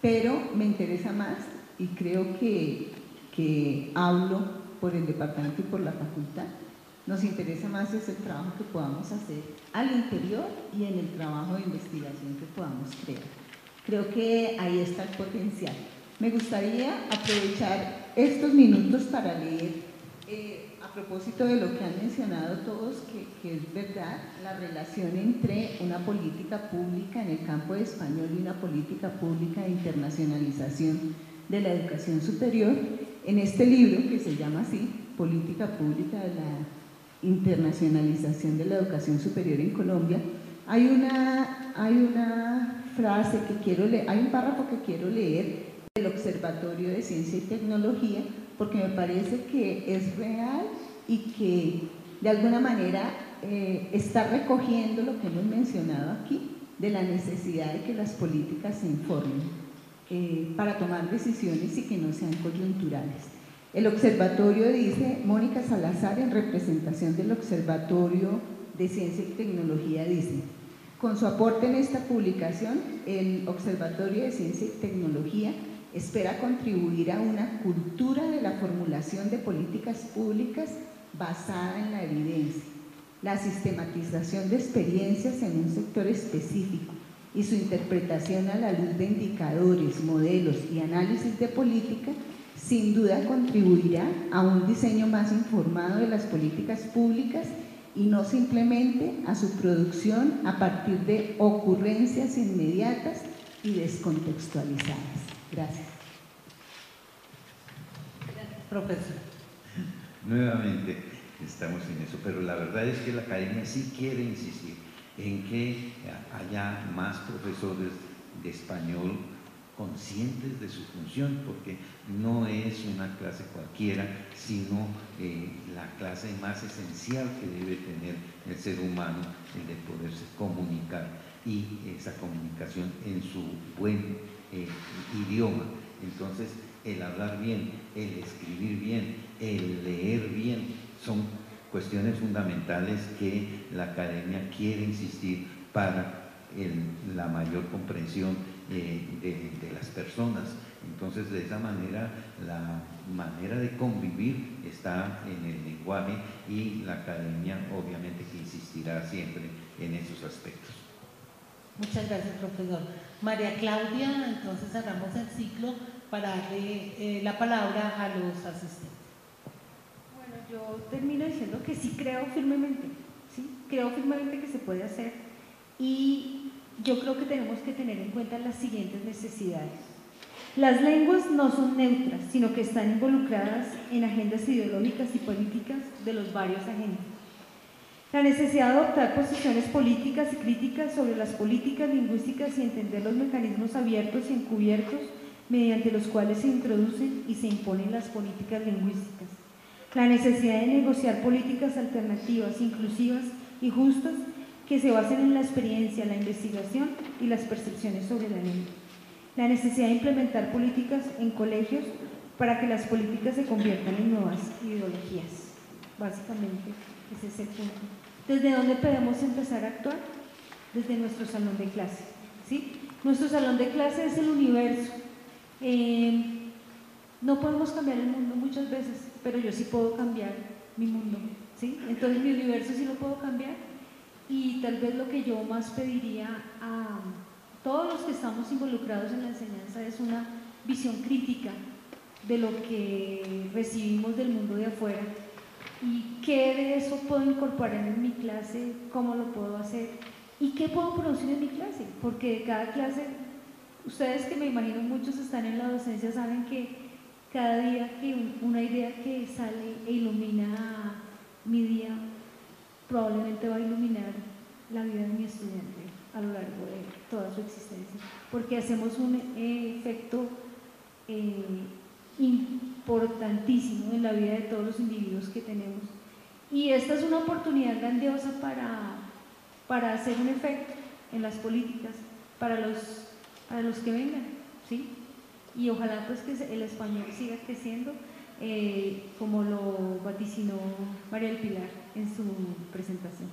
pero me interesa más, y creo que hablo por el departamento y por la facultad, nos interesa más es el trabajo que podamos hacer al interior y en el trabajo de investigación que podamos crear. Creo que ahí está el potencial. Me gustaría aprovechar estos minutos para leer A propósito de lo que han mencionado todos, que es verdad, la relación entre una política pública en el campo de español y una política pública de internacionalización de la educación superior, en este libro que se llama así, Política Pública de la Internacionalización de la Educación Superior en Colombia, hay una frase que quiero leer, hay un párrafo que quiero leer del Observatorio de Ciencia y Tecnología, porque me parece que es real y que de alguna manera está recogiendo lo que hemos mencionado aquí, de la necesidad de que las políticas se informen para tomar decisiones y que no sean coyunturales. El observatorio, dice Mónica Salazar, en representación del Observatorio de Ciencia y Tecnología, dice: con su aporte en esta publicación, el Observatorio de Ciencia y Tecnología espera contribuir a una cultura de la formulación de políticas públicas basada en la evidencia, la sistematización de experiencias en un sector específico y su interpretación a la luz de indicadores, modelos y análisis de política, sin duda contribuirá a un diseño más informado de las políticas públicas y no simplemente a su producción a partir de ocurrencias inmediatas y descontextualizadas. Gracias. Profesor. Nuevamente estamos en eso, pero la verdad es que la academia sí quiere insistir en que haya más profesores de español conscientes de su función, porque no es una clase cualquiera, sino la clase más esencial que debe tener el ser humano, el de poderse comunicar, y esa comunicación en su buen idioma. Entonces, el hablar bien, el escribir bien, el leer bien, son cuestiones fundamentales que la academia quiere insistir para la mayor comprensión de las personas. Entonces, de esa manera, la manera de convivir está en el lenguaje, y la academia obviamente que insistirá siempre en esos aspectos. Muchas gracias, profesor. María Claudia, entonces cerramos el ciclo para darle la palabra a los asistentes. Bueno, yo termino diciendo que sí creo firmemente, que se puede hacer, y yo creo que tenemos que tener en cuenta las siguientes necesidades. Las lenguas no son neutras, sino que están involucradas en agendas ideológicas y políticas de los varios agentes. La necesidad de adoptar posiciones políticas y críticas sobre las políticas lingüísticas y entender los mecanismos abiertos y encubiertos mediante los cuales se introducen y se imponen las políticas lingüísticas. La necesidad de negociar políticas alternativas, inclusivas y justas que se basen en la experiencia, la investigación y las percepciones sobre la lengua. La necesidad de implementar políticas en colegios para que las políticas se conviertan en nuevas ideologías. Básicamente, ese es el punto. ¿Desde dónde podemos empezar a actuar? Desde nuestro salón de clase, ¿sí? Nuestro salón de clase es el universo. No podemos cambiar el mundo muchas veces, pero yo sí puedo cambiar mi mundo, ¿sí? Entonces mi universo sí lo puedo cambiar, y tal vez lo que yo más pediría a todos los que estamos involucrados en la enseñanza es una visión crítica de lo que recibimos del mundo de afuera, y qué de eso puedo incorporar en mi clase, cómo lo puedo hacer y qué puedo producir en mi clase, porque cada clase, ustedes que me imagino muchos están en la docencia saben que cada día que una idea que sale e ilumina mi día probablemente va a iluminar la vida de mi estudiante a lo largo de toda su existencia, porque hacemos un efecto importantísimo en la vida de todos los individuos que tenemos, y esta es una oportunidad grandiosa para hacer un efecto en las políticas para los que vengan, ¿sí? Y ojalá pues que el español siga creciendo como lo vaticinó María del Pilar en su presentación.